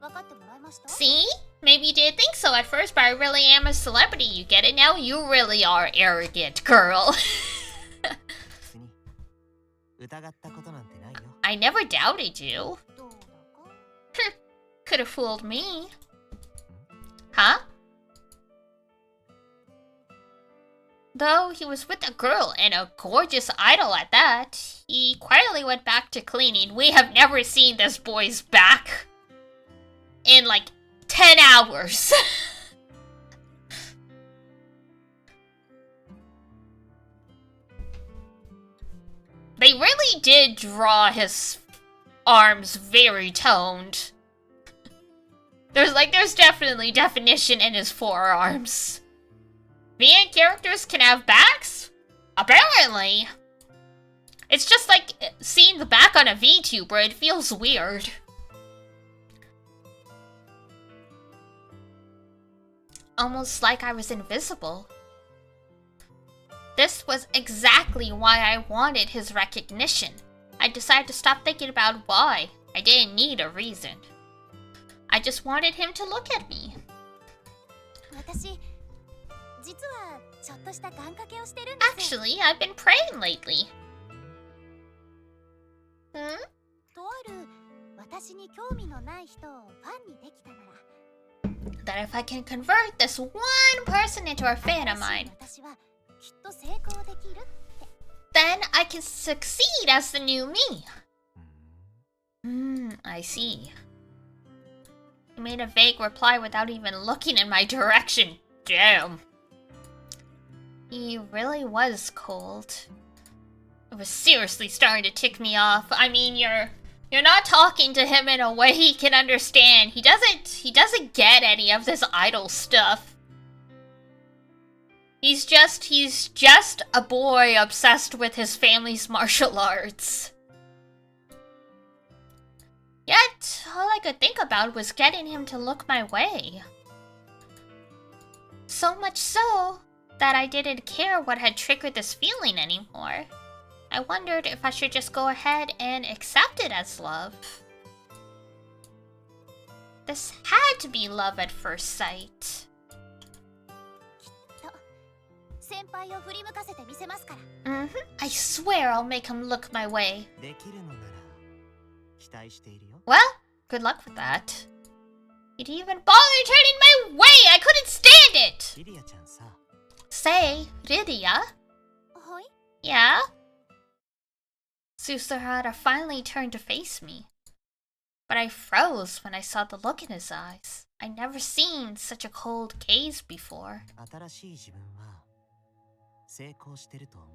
分かってもらえました？ See? Maybe you didn't think so at first, but I really am a celebrity. You get it now? You really are arrogant, girl. 別に疑ったことなんてないよ。 I never doubted you. どうだか？ Could have fooled me. Huh? Though he was with a girl and a gorgeous idol at that, he quietly went back to cleaning. We have never seen this boy's back in like 10 hours. They really did draw his arms very toned. There's definitely definition in his forearms. VN characters can have backs? Apparently. It's just like seeing the back on a VTuber, it feels weird. Almost like I was invisible. This was exactly why I wanted his recognition. I decided to stop thinking about why. I didn't need a reason. I just wanted him to look at me. 私実はちょっとした願掛けをしてるんです。 Actually, I've been praying lately. とある私に興味のない人をファンにできたなら。 That if I can convert this one person into a fan of mine, 私はきっと成功できるって。 then I can succeed as the new me. I see. He made a vague reply without even looking in my direction. Damn. He really was cold. It was seriously starting to tick me off. I mean, you're not talking to him in a way he can understand. He doesn't get any of this idol stuff. He's just a boy obsessed with his family's martial arts. Yet, all I could think about was getting him to look my way. So much so that I didn't care what had triggered this feeling anymore. I wondered if I should just go ahead and accept it as love. This had to be love at first sight. 先輩を振り向かせてみせますから。I swear I'll make him look my way. できるのなら期待しているよ。 Well, good luck with that. He'd even bother turning my way! I couldn't stand it! リリアちゃんさ。 Say, Rydia? はい。 Yeah? Susurata finally turned to face me. But I froze when I saw the look in his eyes. I'd never seen such a cold gaze before. 新しい自分は成功してると思う。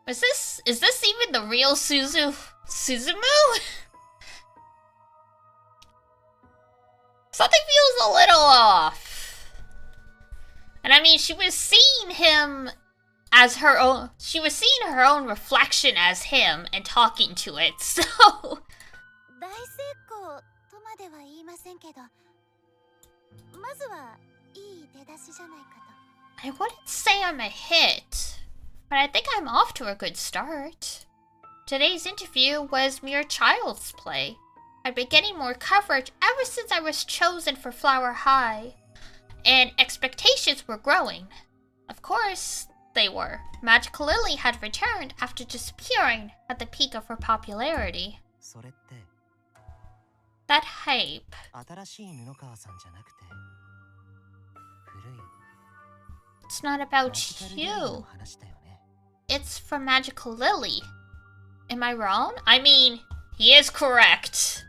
Is this even the real Suzumu? Something feels a little off. And I mean, she was seeing him as her own. She was seeing her own reflection as him and talking to it. So 大成功とまでは言いませんけど、まずはいい出だしじゃないかと。 I wouldn't say I'm a hit, but I think I'm off to a good start. Today's interview was mere child's play. I'd been getting more coverage ever since I was chosen for Flower High, and expectations were growing. Of course, they were. Magical Lily had returned after disappearing at the peak of her popularity. それって That hype. 新しい布川さんじゃなくて古い It's not about マジカルリリーの you. 話だよね。 It's from Magical Lily. Am I wrong? I mean, he is correct.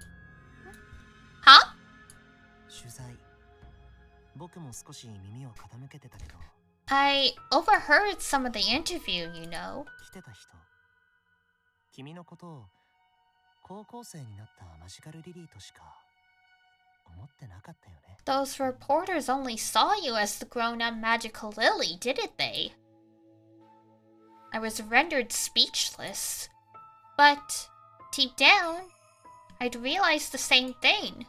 Huh? 取材僕も少し耳を傾けてたけど I overheard some of the interview, you know. 来てた人、君のことを高校生になったマジカルリリーとしか思ってなかったよね。 Those reporters only saw you as the grown-up magical lily, didn't they? I was rendered speechless. But deep down, I'd realized the same thing.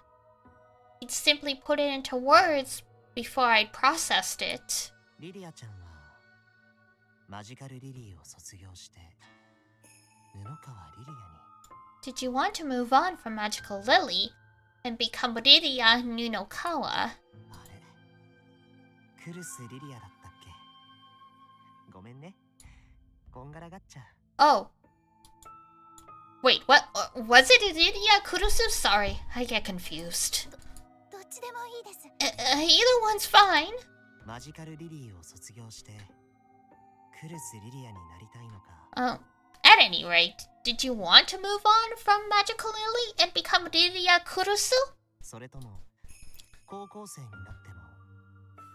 You'd simply put it into words before I'd processed it. リリアちゃんはマジカルリリーを卒業して布川リリアに。 Did you want to move on from Magical Lily and become Riria Nunokawa? あれ、クルスリリアだったっけ？ごめんね。こんがらがっちゃう。 Oh. Wait, what? Was it Riria Kurusu? Sorry, I get confused. どっちでもいいです。 Either one's fine. マジカルリリーを卒業してクルスリリアになりたいのか。At any rate, did you want to move on from Magical Lily and become Riria Kurusu? それとも高校生になっても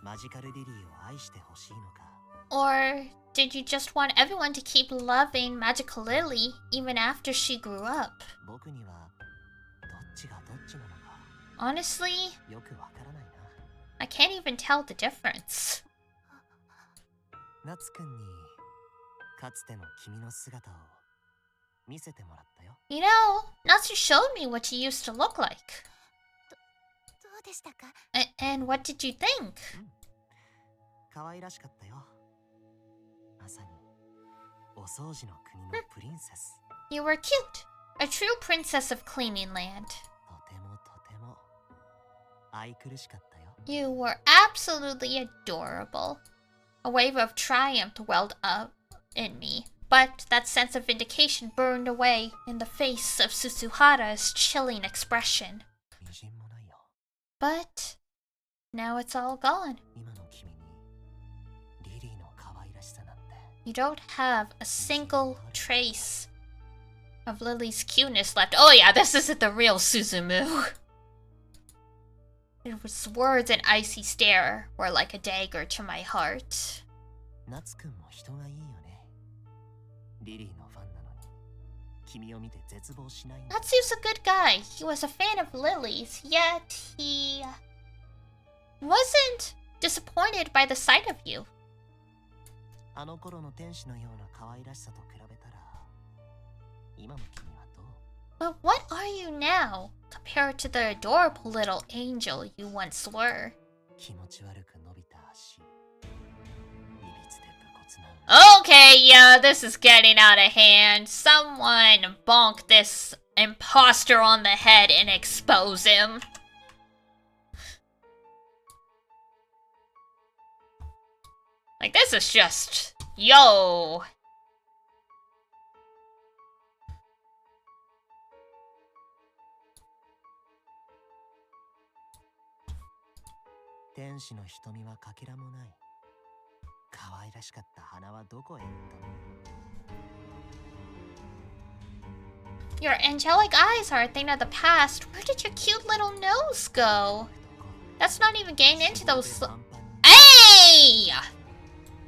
マジカルリリーを愛してほしいのか。 Or did you just want everyone to keep loving Magical Lily even after she grew up? 僕にはどっちがどっちなのか Honestly, よくわからないな。 I can't even tell the difference. ナツくんにかつての君の姿を見せてもらったよ。 You know, Natsu showed me what you used to look like. どうでしたか？ And what did you think? 可愛らしかったよ。まさにお掃除の国のプリンセス。 You were cute. A true princess of Cleaning Land. とてもとても愛くるしかったよ。 You were absolutely adorable. A wave of triumph welled up in me, but that sense of vindication burned away in the face of Susuhara's chilling expression. みじんもないよ。 But now it's all gone. 今の君にリリーの可愛らしさなんて。 You don't have a single trace of Lily's cuteness left. Oh yeah, this isn't the real Suzumu. His words and icy stare were like a dagger to my heart. ナツくんも人がいいよね。リリーのファンなのに君を見て絶望しないんだ。 Natsu's a good guy. He was a fan of Lily's, yet he wasn't disappointed by the sight of you. あの頃の天使のような可愛らしさと比べたら今の君はどう？ But what are you now, compared to the adorable little angel you once were? 気持ち悪く伸びた足、いびつで武骨な。 Okay, yeah, this is getting out of hand. Someone bonk this imposter on the head and expose him. Like, this is just... Yo! 天使の瞳はかけらもない。可愛らしかった花はどこへ行ったの？ Your angelic eyes are a thing of the past. Where did your cute little nose go? That's not even getting into those... Hey!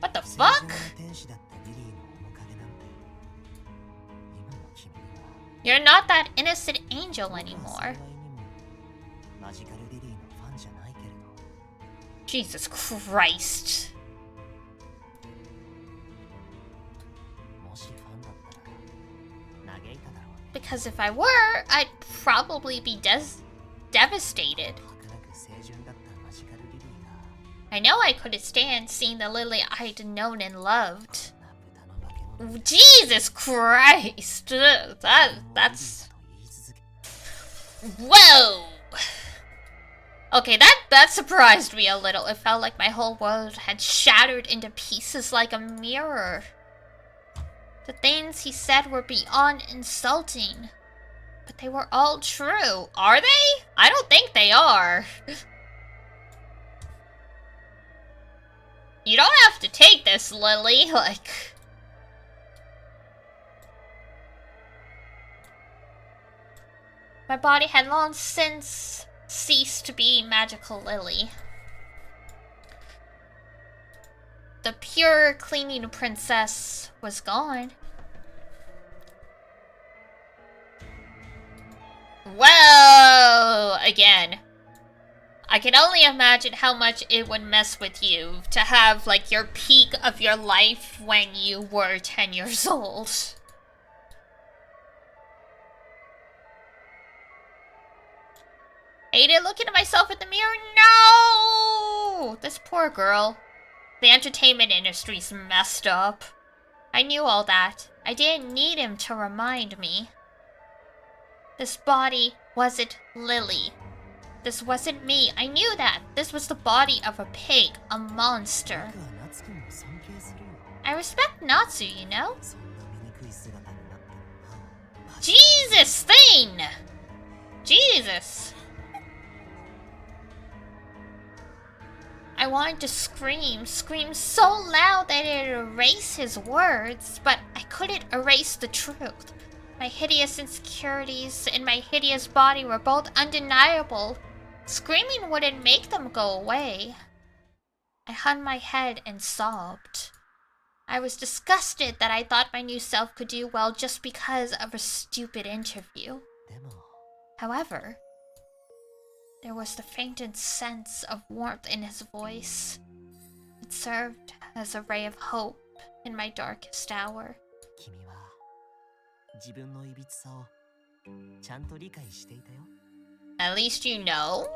What the fuck? 天使だったリリーの面影なんて今の君は You're not that innocent angel anymore. マジカルリリーのファンじゃないけれど Jesus Christ. もしファンだったら嘆いただろうね。 Because if I were, I'd probably be devastated. 儚く清純だったマジカルリリーが I know I couldn't stand seeing the Lily I'd known and loved. こんな豚の化け物 Jesus Christ! That's... と言い続け Whoa! Okay, that surprised me a little. It felt like my whole world had shattered into pieces like a mirror. The things he said were beyond insulting. But they were all true. Are they? I don't think they are. You don't have to take this, Lily. Like... My body had long since ceased to be Magical Lily. the pure cleaning princess was gone. Well, again, I can only imagine how much it would mess with you to have, like, your peak of your life when you were 10 years old. I hated looking at myself in the mirror. No! This poor girl. The entertainment industry's messed up. I knew all that. I didn't need him to remind me. This body wasn't Lily. This wasn't me. I knew that. This was the body of a pig, a monster. I respect Natsu, you know? Jesus thing! Jesus! I wanted to scream so loud that it'd erase his words, but I couldn't erase the truth. My hideous insecurities and my hideous body were both undeniable. Screaming wouldn't make them go away. I hung my head and sobbed. I was disgusted that I thought my new self could do well just because of a stupid interview. However, there was the faintest sense of warmth in his voice. It served as a ray of hope in my darkest hour. At least you know?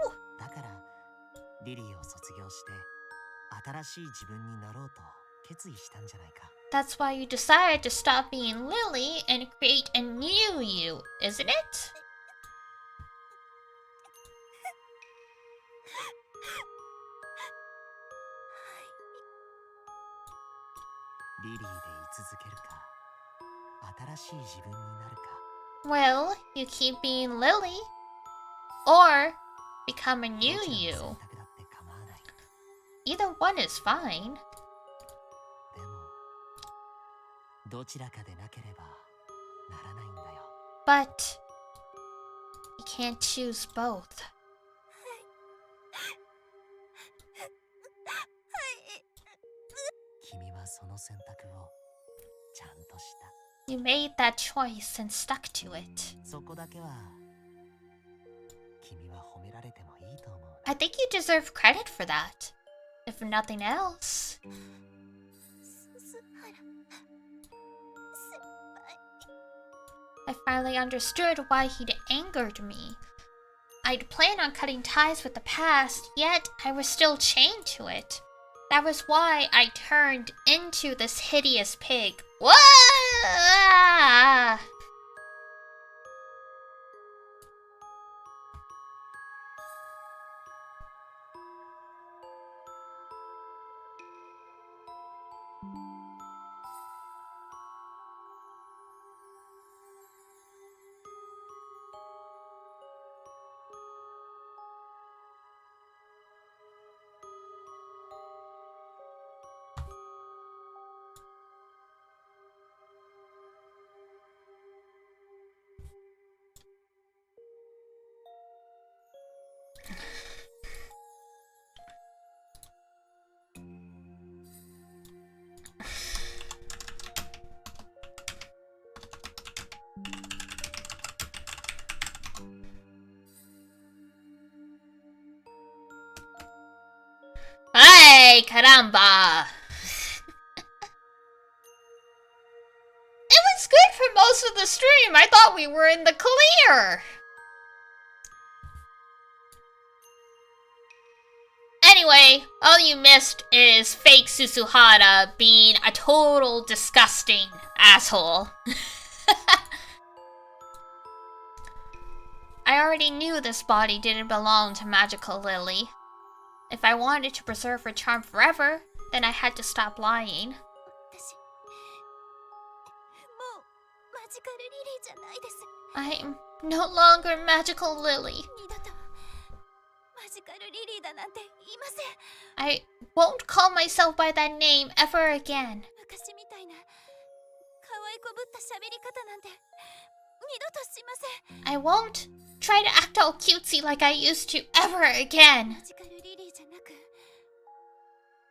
That's why you decided to stop being Lily and create a new you, isn't it? Well, you keep being Lily, or become a new you. Either one is fine. But you can't choose both. You made that choice and stuck to it. I think you deserve credit for that, if nothing else. I finally understood why he'd angered me. I'd planned on cutting ties with the past, yet I was still chained to it. That was why I turned into this hideous pig. What? Ay, caramba! It was good for most of the stream. I thought we were in the clear. Anyway, all you missed is fake Susuhara being a total disgusting asshole. I already knew this body didn't belong to Magical Lily. If I wanted to preserve her charm forever, then I had to stop lying. I'm no longer Magical Lily. I won't call myself by that name ever again. I won't try to act all cutesy like I used to ever again.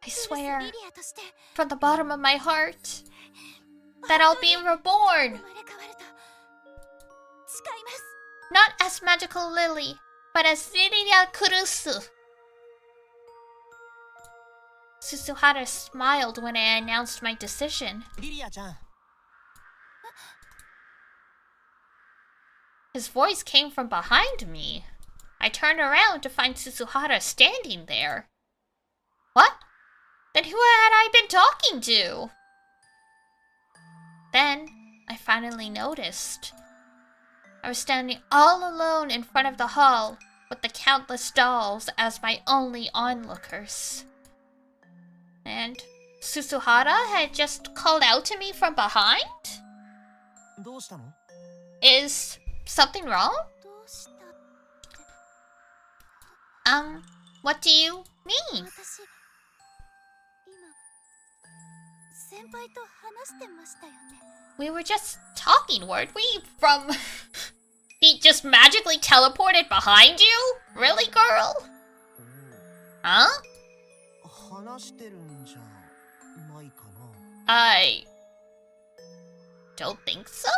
I swear, リリアとして from the bottom of my heart, that I'll be 生 reborn, まれ変わると誓います。 not as Magical Lily, but as Lilia Kurusu. Susuhara smiled when I announced my decision. リリアちゃん、 His voice came from behind me. I turned around to find Susuhara standing there. What? Then who had I been talking to? Then, I finally noticed. I was standing all alone in front of the hall, with the countless dolls as my only onlookers. And Susuhara had just called out to me from behind? どうしたの？ Is something wrong? どうしたって。 What do you mean? 私今先輩と話してましたよね。 We were just talking, weren't we? From... He just magically teleported behind you? Really, girl? Huh? 話してるんじゃないかな。I... don't think so?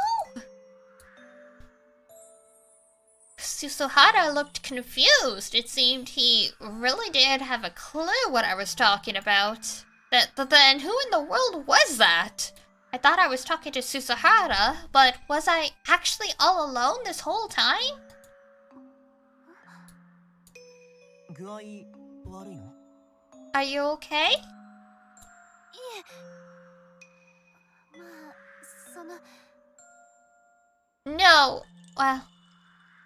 Susuhara looked confused. It seemed he really did have a clue what I was talking about. Then who in the world was that? I thought I was talking to Susuhara, but was I actually all alone this whole time? 具合悪いの？ Are you okay? いえ、まあその No. Well,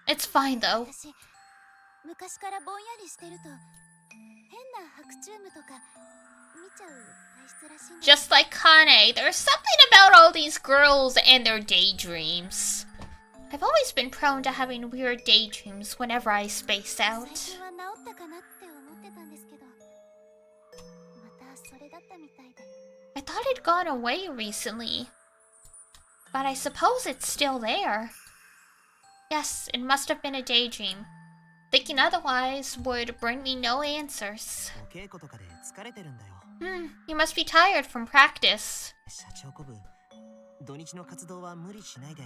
it's fine though. 私昔からぼんやりしてると変な白チュームとか見ちゃう体質らしいんです。 Just like Kane, there's something about all these girls and their daydreams. I've always been prone to having weird daydreams whenever I space 最 out. 近は治ったかなって思ってたんですけど、またそれだったみたいで。 I thought it'd gone away recently, but I suppose it's still there. Yes, it must have been a daydream. Thinking otherwise would bring me no answers. お稽古とかで疲れてるんだよ。 You must be tired from practice. 社長コブ、土日の活動は無理しないで、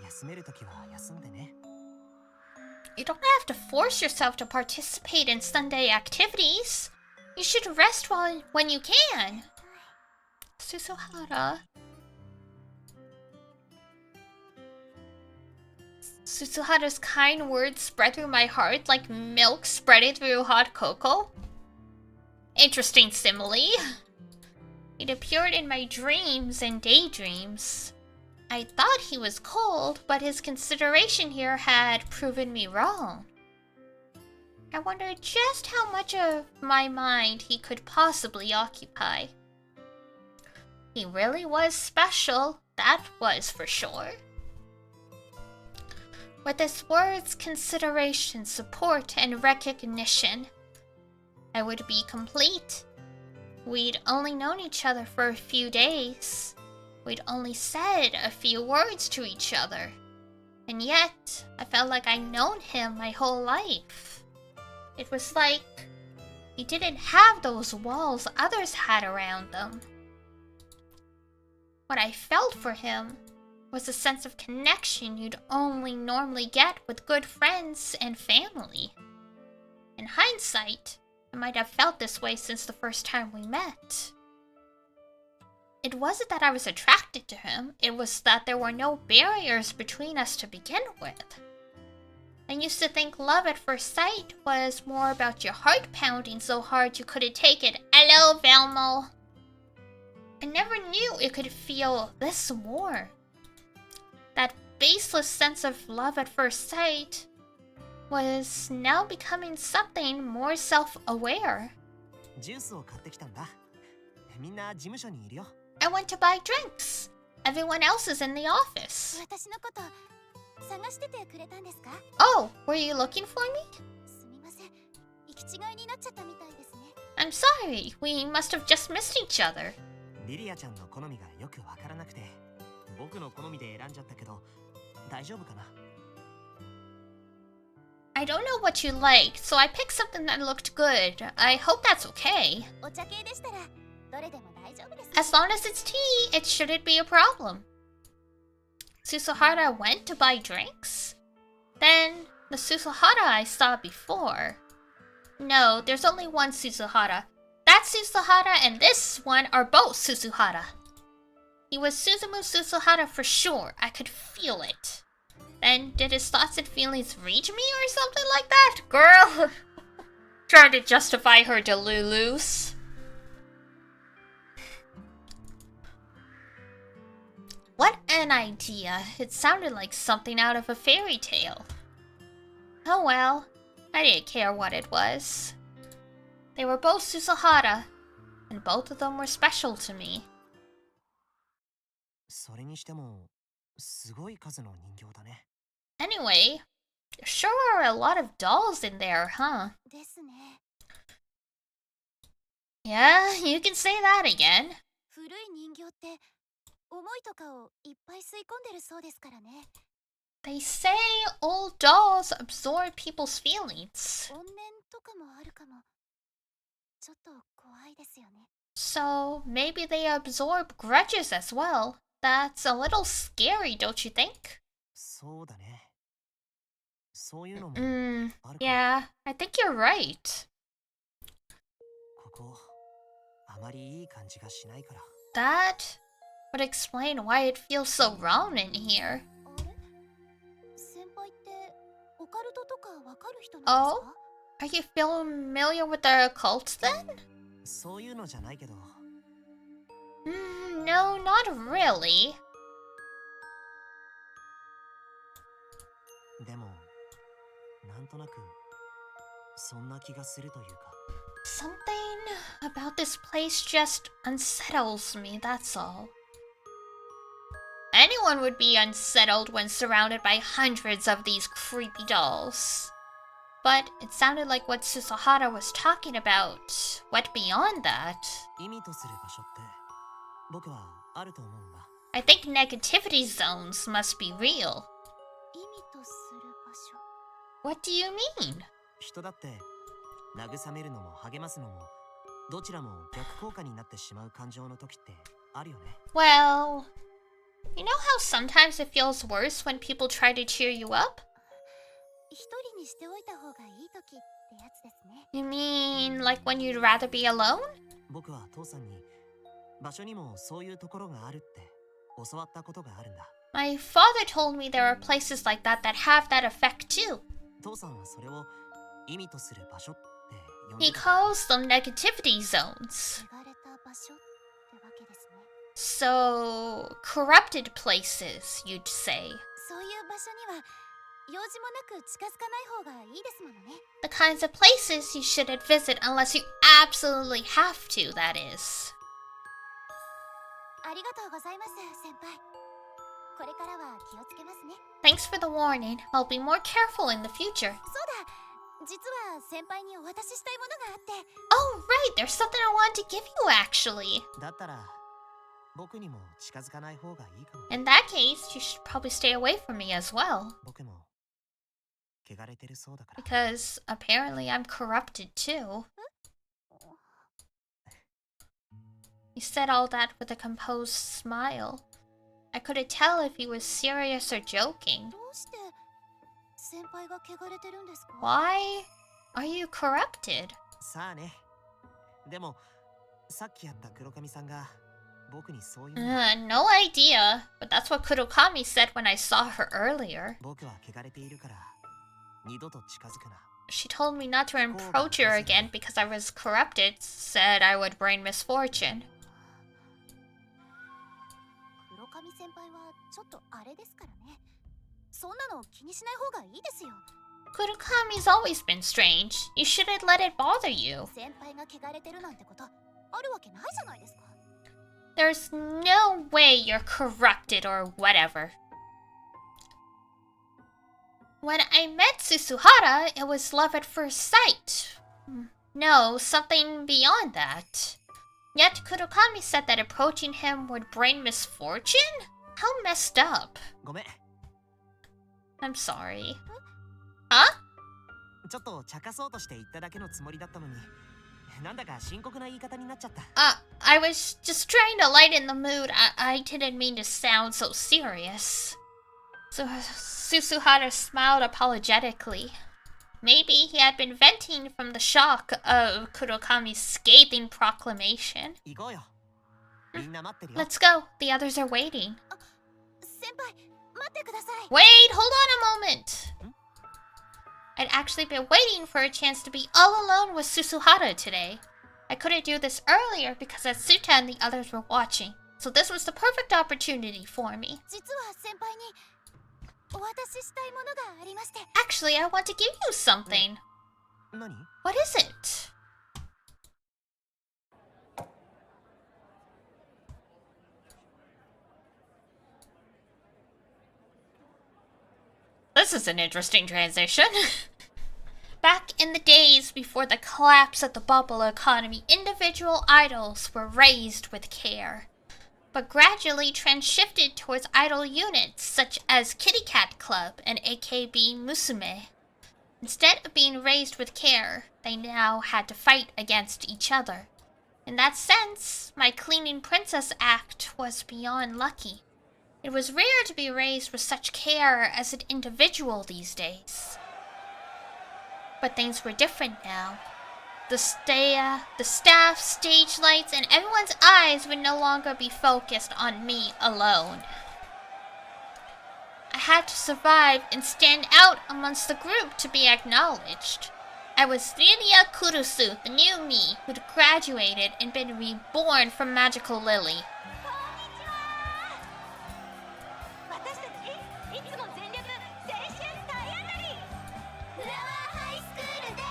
休めるときは休んでね。 You don't have to force yourself to participate in Sunday activities. You should rest when you can. Susuhara. Susuhara's kind words spread through my heart like milk spreading through hot cocoa. Interesting simile. It appeared in my dreams and daydreams. I thought he was cold, but his consideration here had proven me wrong. I wondered just how much of my mind he could possibly occupy. He really was special, that was for sure. With his words, consideration, support, and recognition, I would be complete. We'd only known each other for a few days. We'd only said a few words to each other. And yet, I felt like I'd known him my whole life. It was like he didn't have those walls others had around them. What I felt for him was a sense of connection you'd only normally get with good friends and family. In hindsight, I might have felt this way since the first time we met. It wasn't that I was attracted to him, it was that there were no barriers between us to begin with. I used to think love at first sight was more about your heart pounding so hard you couldn't take it. Hello, Velmo. I never knew it could feel this warm. That baseless sense of love at first sight was now becoming something more self-aware. ジュースを買ってきたんだ。みんな事務所にいるよ。 I went to buy drinks. Everyone else is in the office. 私のこと探しててくれたんですか？ Oh, were you looking for me? すみません。行き違いになっちゃったみたいですね。 I'm sorry. We must have just missed each other. リリアちゃんの好みがよくわからなくて、僕の好みで選んじゃったけど、大丈夫かな？ I don't know what you like, so I picked something that looked good. I hope that's okay. お茶系でしたらどれでも大丈夫です。 As long as it's tea, it shouldn't be a problem. Susuhara went to buy drinks? Then, the Susuhara I saw before. No, there's only one Susuhara. That Susuhara and this one are both Susuhara. He was Suzumu Susuhara for sure. I could feel it. Then, did his thoughts and feelings reach me or something like that? Girl! Trying to justify her delulus. What an idea. It sounded like something out of a fairy tale. Oh well, I didn't care what it was. They were both Susuhara, and both of them were special to me. それにしてもすごい数の人形だね。 Anyway, there sure are a lot of dolls in there, huh? ですね。 Yeah, you can say that again. 古い人形って思いとかをいっぱい吸い込んでるそうですからね。 They say old dolls absorb people's feelings. 怨念とかもあるかも。ちょっと怖いですよね。 So maybe they absorb grudges as well. That's a little scary, don't you think? そうだね。そういうのもあるかも。 Yeah, I think you're right. ここあまりいい感じがしないから。 That would explain why it feels so wrong in here. あれ先輩ってオカルトとかわかる人なんですか？ Are you familiar with the occult then? そういうのじゃないけど。 No, not really. でもなんとなくそんな気がするというか。 Something about this place just unsettles me, that's all. Anyone would be unsettled when surrounded by hundreds of these creepy dolls. But it sounded like what Susuhara was talking about went beyond that. 意味とする場所って僕はあると思うんだ。 I think negativity zones must be real. 意味とする場所。 What do you mean? 人だって慰めるのも励ますのもどちらも逆効果になってしまう感情の時ってあるよね。 Well, you know how sometimes it feels worse when people try to cheer you up? 一人にしておいた方がいい時ってやつですね。 You mean like when you'd rather be alone? 僕は父さんに場所にもそういうところがあるって教わったことがあるんだ。 My father told me there are places like that that have that effect too. 父さんはそれを意味とする場所って呼んで He た。 calls them negativity zones. 汚れた場所ってわけですね。 So, corrupted places, you'd say. そういう場所には用事もなく近づかない方がいいですものね。 The kinds of places you shouldn't visit unless you absolutely have to, that is. ありがとうございます、先輩。これからは気をつけますね。 Thanks for the warning. I'll be more careful in the future. そうだ、実は先輩にお渡ししたいものがあって。 Oh, right, there's something I wanted to give you actually. だったら僕にも近づかない方がいいかも。 In that case, you should probably stay away from me as well. 僕も汚れてるそうだから。 Because apparently I'm corrupted too. He said all that with a composed smile. I couldn't tell if he was serious or joking. どうして先輩が汚れてるんですか？ Why are you corrupted? さあね。でもさっきやった黒髪さんが僕にそういう No idea, but that's what Kurokami said when I saw her earlier. 僕は汚れているから二度と近づくな。 She told me not to approach her again because I was corrupted, said I would bring misfortune. 黒髪先輩はちょっとあれですからね。そんなの気にしない方がいいですよ。 Kurokami's always been strange. You shouldn't let it bother you. 先輩が汚れてるなんてことあるわけないじゃないですか。 There's no way you're corrupted or whatever. When I met Susuhara, it was love at first sight. No, something beyond that. Yet Kurokami said that approaching him would bring misfortune? How messed up. ごめん。 I'm sorry. Huh? ちょっと茶化そうとして言っただけのつもりだったのに、なんだか深刻な言い方になっちゃった。I was just trying to lighten the mood. I didn't mean to sound so serious. So Susuhara smiled apologetically. Maybe he had been venting from the shock of Kurokami's scathing proclamation. 行こうよ。みんな待ってるよ。 Let's go. The others are waiting. 先輩、待ってください。 Wait, hold on a moment. I'd actually been waiting for a chance to be all alone with Susuhara today. I couldn't do this earlier because Atsuta and the others were watching, so this was the perfect opportunity for me. 実は先輩にお渡ししたいものがありまして。 Actually, I want to give you something. 何？ What is it? This is an interesting transition. Back in the days before the collapse of the bubble economy, individual idols were raised with care. But gradually trends shifted towards idol units such as Kitty Cat Club and AKB Musume. Instead of being raised with care, they now had to fight against each other. In that sense, my cleaning princess act was beyond lucky. It was rare to be raised with such care as an individual these days. But things were different now. The staff, stage lights, and everyone's eyes would no longer be focused on me alone. I had to survive and stand out amongst the group to be acknowledged. I was Lilia Kurusu, the new me, who'd graduated and been reborn from Magical Lily. 私たちいつも全力青春体当たりフラワーハイスクールです。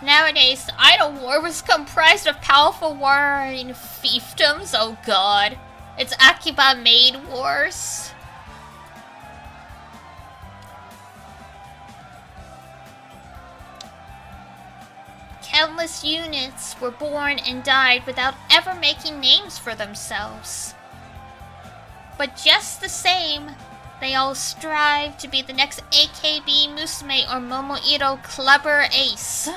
Nowadays, the idol war was comprised of powerful warring fiefdoms. Oh god. It's Akiba Maid Wars. Countless units were born and died without ever making names for themselves. But just the same, they all strive to be the next AKB Musume or Momoiro Clubber Ace.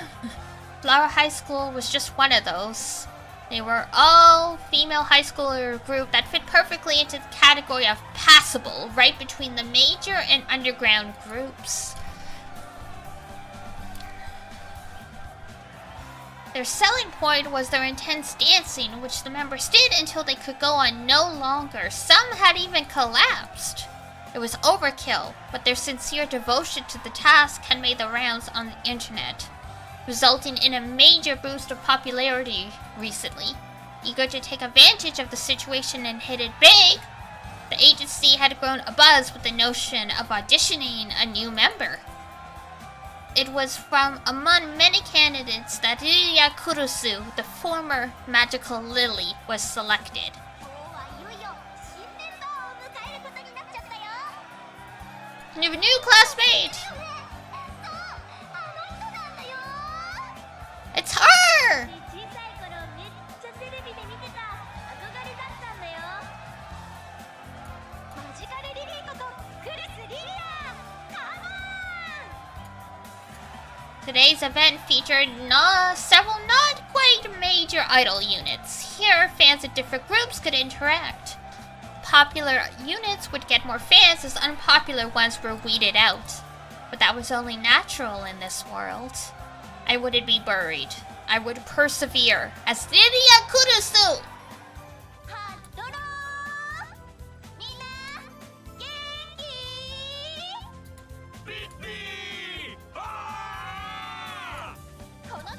Flower High School was just one of those. They were all female high schooler group that fit perfectly into the category of passable, right between the major and underground groups. Their selling point was their intense dancing, which the members did until they could go on no longer. Some had even collapsed. It was overkill, but their sincere devotion to the task had made the rounds on the internet, resulting in a major boost of popularity recently. Eager to take advantage of the situation and hit it big, the agency had grown abuzz with the notion of auditioning a new member. It was from among many candidates that Lilia Kurusu, the former Magical Lily, was selected. 今日はいよいよ新メンバーを迎えることになっちゃったよ。 New classmate! そう、あの人なんだよ。 It's her! 小さい頃めっちゃテレビで見てた憧れだったんだよ。マジカルリリーことクルス・リリア。カモン！ Today's event featured several not quite major idol units. Here, fans of different groups could interact. Popular units would get more fans as unpopular ones were weeded out. But that was only natural in this world. I wouldn't be buried. I would persevere as Lilia Kurusu! ハッドローみんな元気？リッリーあこの度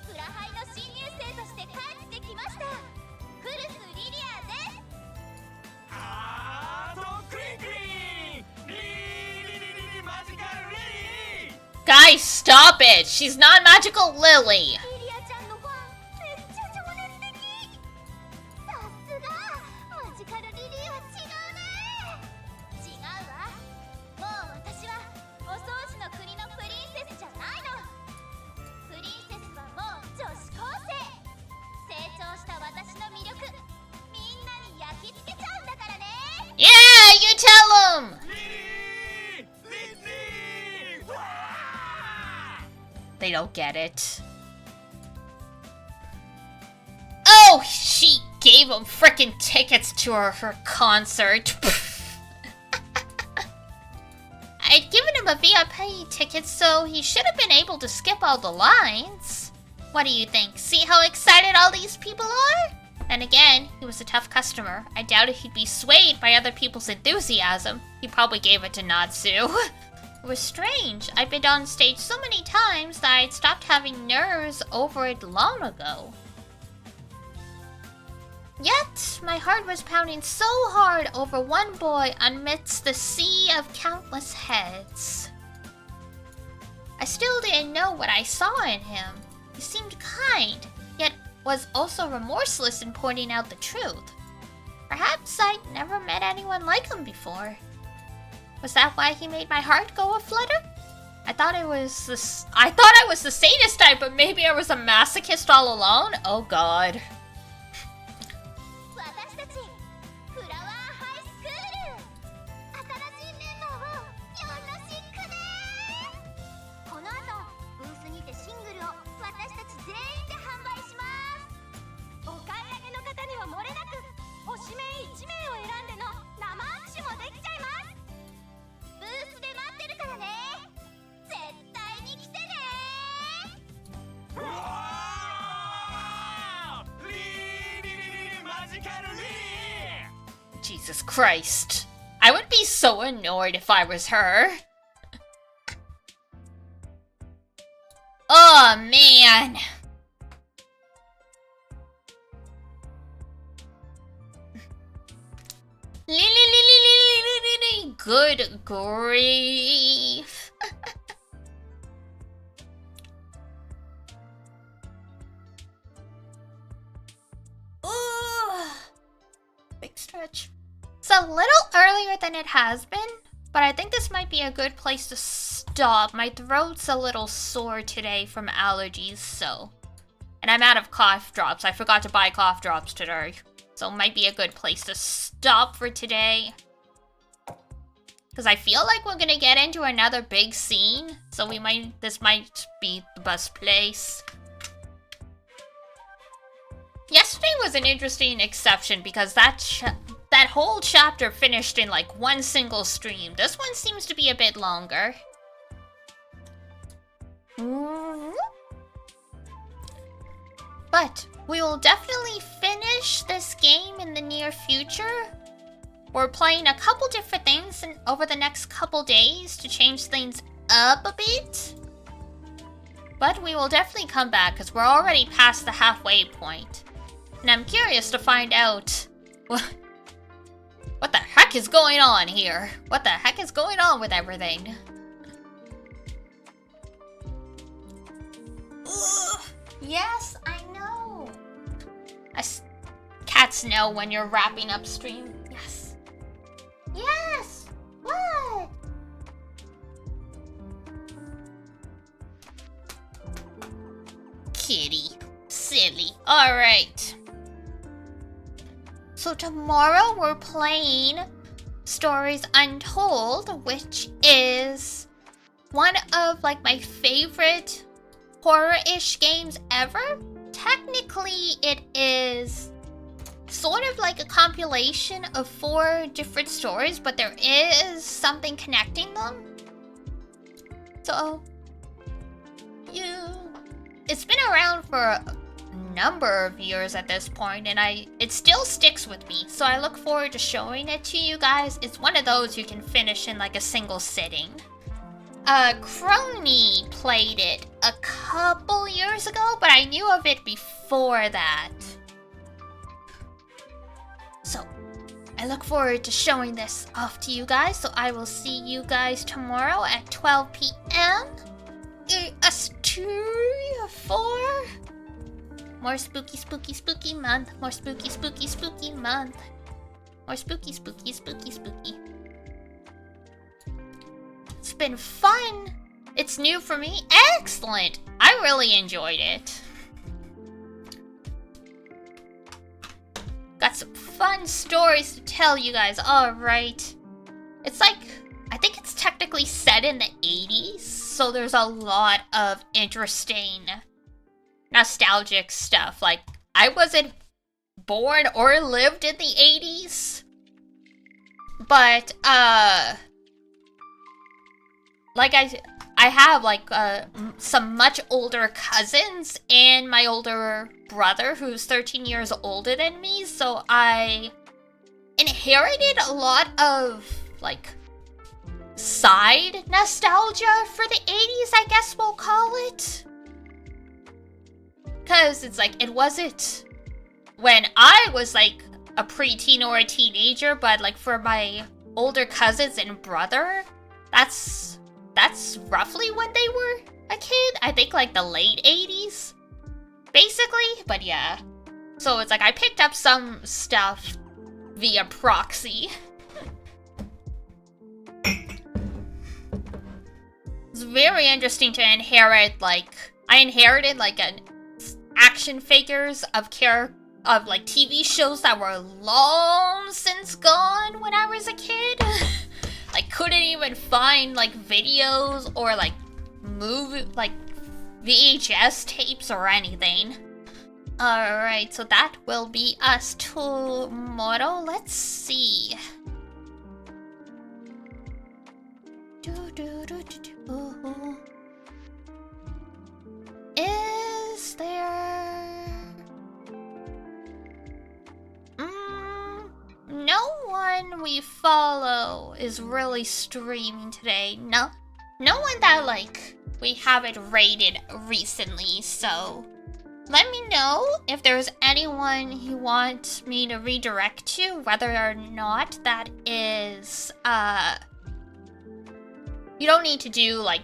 フラハイの新入生として帰ってきましたクルス・リリアです。ーハートクリンクリンリリリリリマジカルリリー Guys, stop it! She's not Magical Lily! リリアちゃんのファンめっちゃ情熱的。さすがマジカルリリーは違うね。違うわ。もう私はお掃除の国のプリンセスじゃないの。プリンセスはもう女子高生。成長した私の魅力みんなに焼き付けちゃうんだからね。 Yeah, you tell him! リリーリッリー they don't get it. Oh, she gave him frickin' tickets to her concert. I'd given him a VIP ticket, so he should have been able to skip all the lines. What do you think? See how excited all these people are? And again, he was a tough customer. I doubted he'd be swayed by other people's enthusiasm. He probably gave it to Natsu. It was strange. I'd been on stage so many times that I'd stopped having nerves over it long ago. Yet, my heart was pounding so hard over one boy amidst the sea of countless heads. I still didn't know what I saw in him. He seemed kind, yet was also remorseless in pointing out the truth. Perhaps I'd never met anyone like him before. Was that why he made my heart go a-flutter? I thought I was the sadist type, but maybe I was a masochist all along? Oh god. 私たちフラワーハイスクール新しいメンバーをよろしくね。この後ブースにてシングルを私たち全員で販売します。お買い上げの方には漏れなく推し名1名を選んでの生握手もできちゃいます。ブースで待ってるからね。絶対に来てね。うわーリーマジカルリー Jesus Christ. I would be so annoyed if I was her. Oh man. Good grief. Ooh. Big stretch. It's a little earlier than it has been, but I think this might be a good place to stop. My throat's a little sore today from allergies, so... And I'm out of cough drops. I forgot to buy cough drops today. So it might be a good place to stop for today. Because I feel like we're gonna get into another big scene, so this might be the best place. Yesterday was an interesting exception because that whole chapter finished in like one single stream. This one seems to be a bit longer. But we will definitely finish this game in the near future. We're playing a couple different things over the next couple days to change things up a bit. But we will definitely come back because we're already past the halfway point. And I'm curious to find out what the heck is going on here? What the heck is going on with everything? Ugh. Yes, I know. Cats know when you're wrapping up stream. Yes. Yes! What? Kitty. Silly. Alright. So tomorrow we're playing Stories Untold, which is one of like my favorite horror-ish games ever. Technically, it is sort of like a compilation of 4 different stories, but there is something connecting them. So, it's been around for a number of years at this point, and it still sticks with me. So I look forward to showing it to you guys. It's one of those you can finish in like a single sitting. Crony played it a couple years ago, but I knew of it before that. So, I look forward to showing this off to you guys, so I will see you guys tomorrow at 12 p.m. Us 2 or 4. More spooky, spooky, spooky month. More spooky, spooky, spooky month. More spooky, spooky, spooky, spooky. It's been fun. It's new for me. Excellent. I really enjoyed it. Got some fun stories to tell you guys. Alright. It's like, I think it's technically set in the 80s. so there's a lot of interesting nostalgic stuff. Like, I wasn't born or lived in the 80s, but like I have like some much older cousins and my older brother who's 13 years older than me, so I inherited a lot of like side nostalgia for the 80s, I guess we'll call it. Cause it's like, it wasn't when I was like a preteen or a teenager, but like for my older cousins and brother, that's roughly when they were a kid. I think like the late 80s, basically, but yeah. So it's like I picked up some stuff via proxy. It's very interesting to inherit, like, I inherited like an action figures of like TV shows that were long since gone when I was a kid. Like, couldn't even find like videos or like like VHS tapes or anything. Alright, so that will be us tomorrow. Let's see. Is there... no one we follow is really streaming today. No one that, like, we haven't rated recently, so... let me know if there's anyone you want me to redirect to, whether or not that is, you don't need to do, like,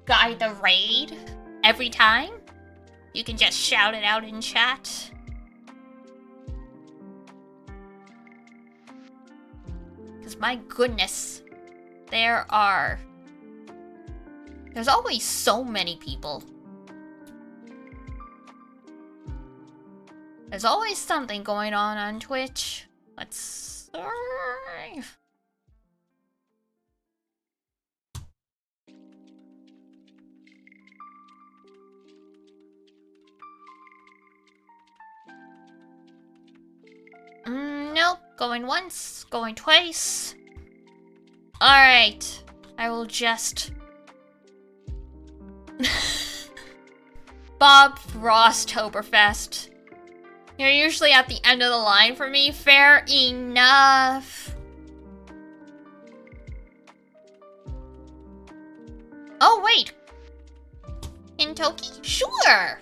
guide the raid every time. You can just shout it out in chat. Because my goodness, there's always so many people. There's always something going on Twitch. Let's... nope. Going once, going twice. Alright. I will just... Bob Frosttoberfest. You're usually at the end of the line for me. Fair enough. Oh, wait. In Toki? Sure.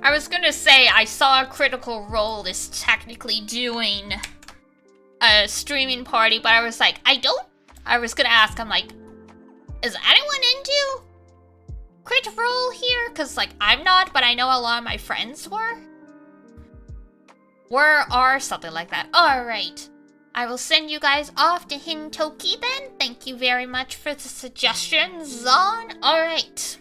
I was gonna say, I saw Critical Role is technically doing a streaming party, but I was like, I was gonna ask, I'm like, is anyone into Crit Role here? Cause like, I'm not, but I know a lot of my friends were. Or something like that. Alright. I will send you guys off to Hintoki then. Thank you very much for the suggestion, Zon. Alright.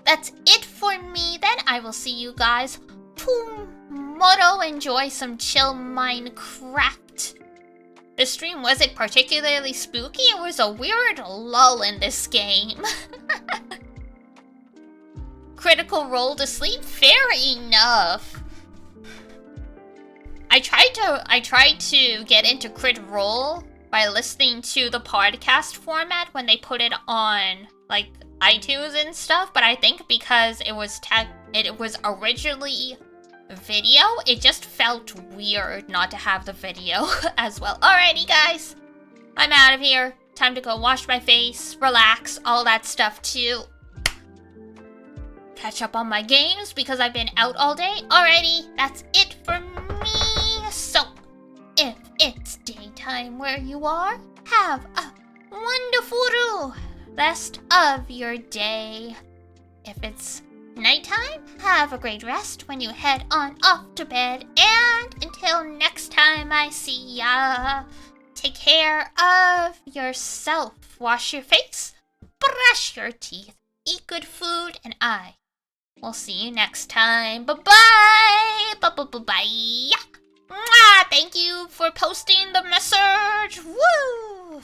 That's it for me then. I will see you guys tomorrow. Enjoy some chill Minecraft. The stream wasn't particularly spooky. It was a weird lull in this game. Critical Role to sleep? Fair enough. I tried to get into Crit Role by listening to the podcast format when they put it on like iTunes and stuff, but I think because it was originally video, it just felt weird not to have the video as well. Alrighty guys, I'm out of here. Time to go wash my face, relax, all that stuff too. Catch up on my games because I've been out all day. Alrighty, that's it for me. So, if it's daytime where you are, have a wonderful rest of your day. If it's nighttime, have a great rest when you head on off to bed. And until next time I see ya, take care of yourself. Wash your face, brush your teeth, eat good food, and I will see you next time. Bye-bye! Bye-bye-bye! Mwah! Thank you for posting the message! Woo!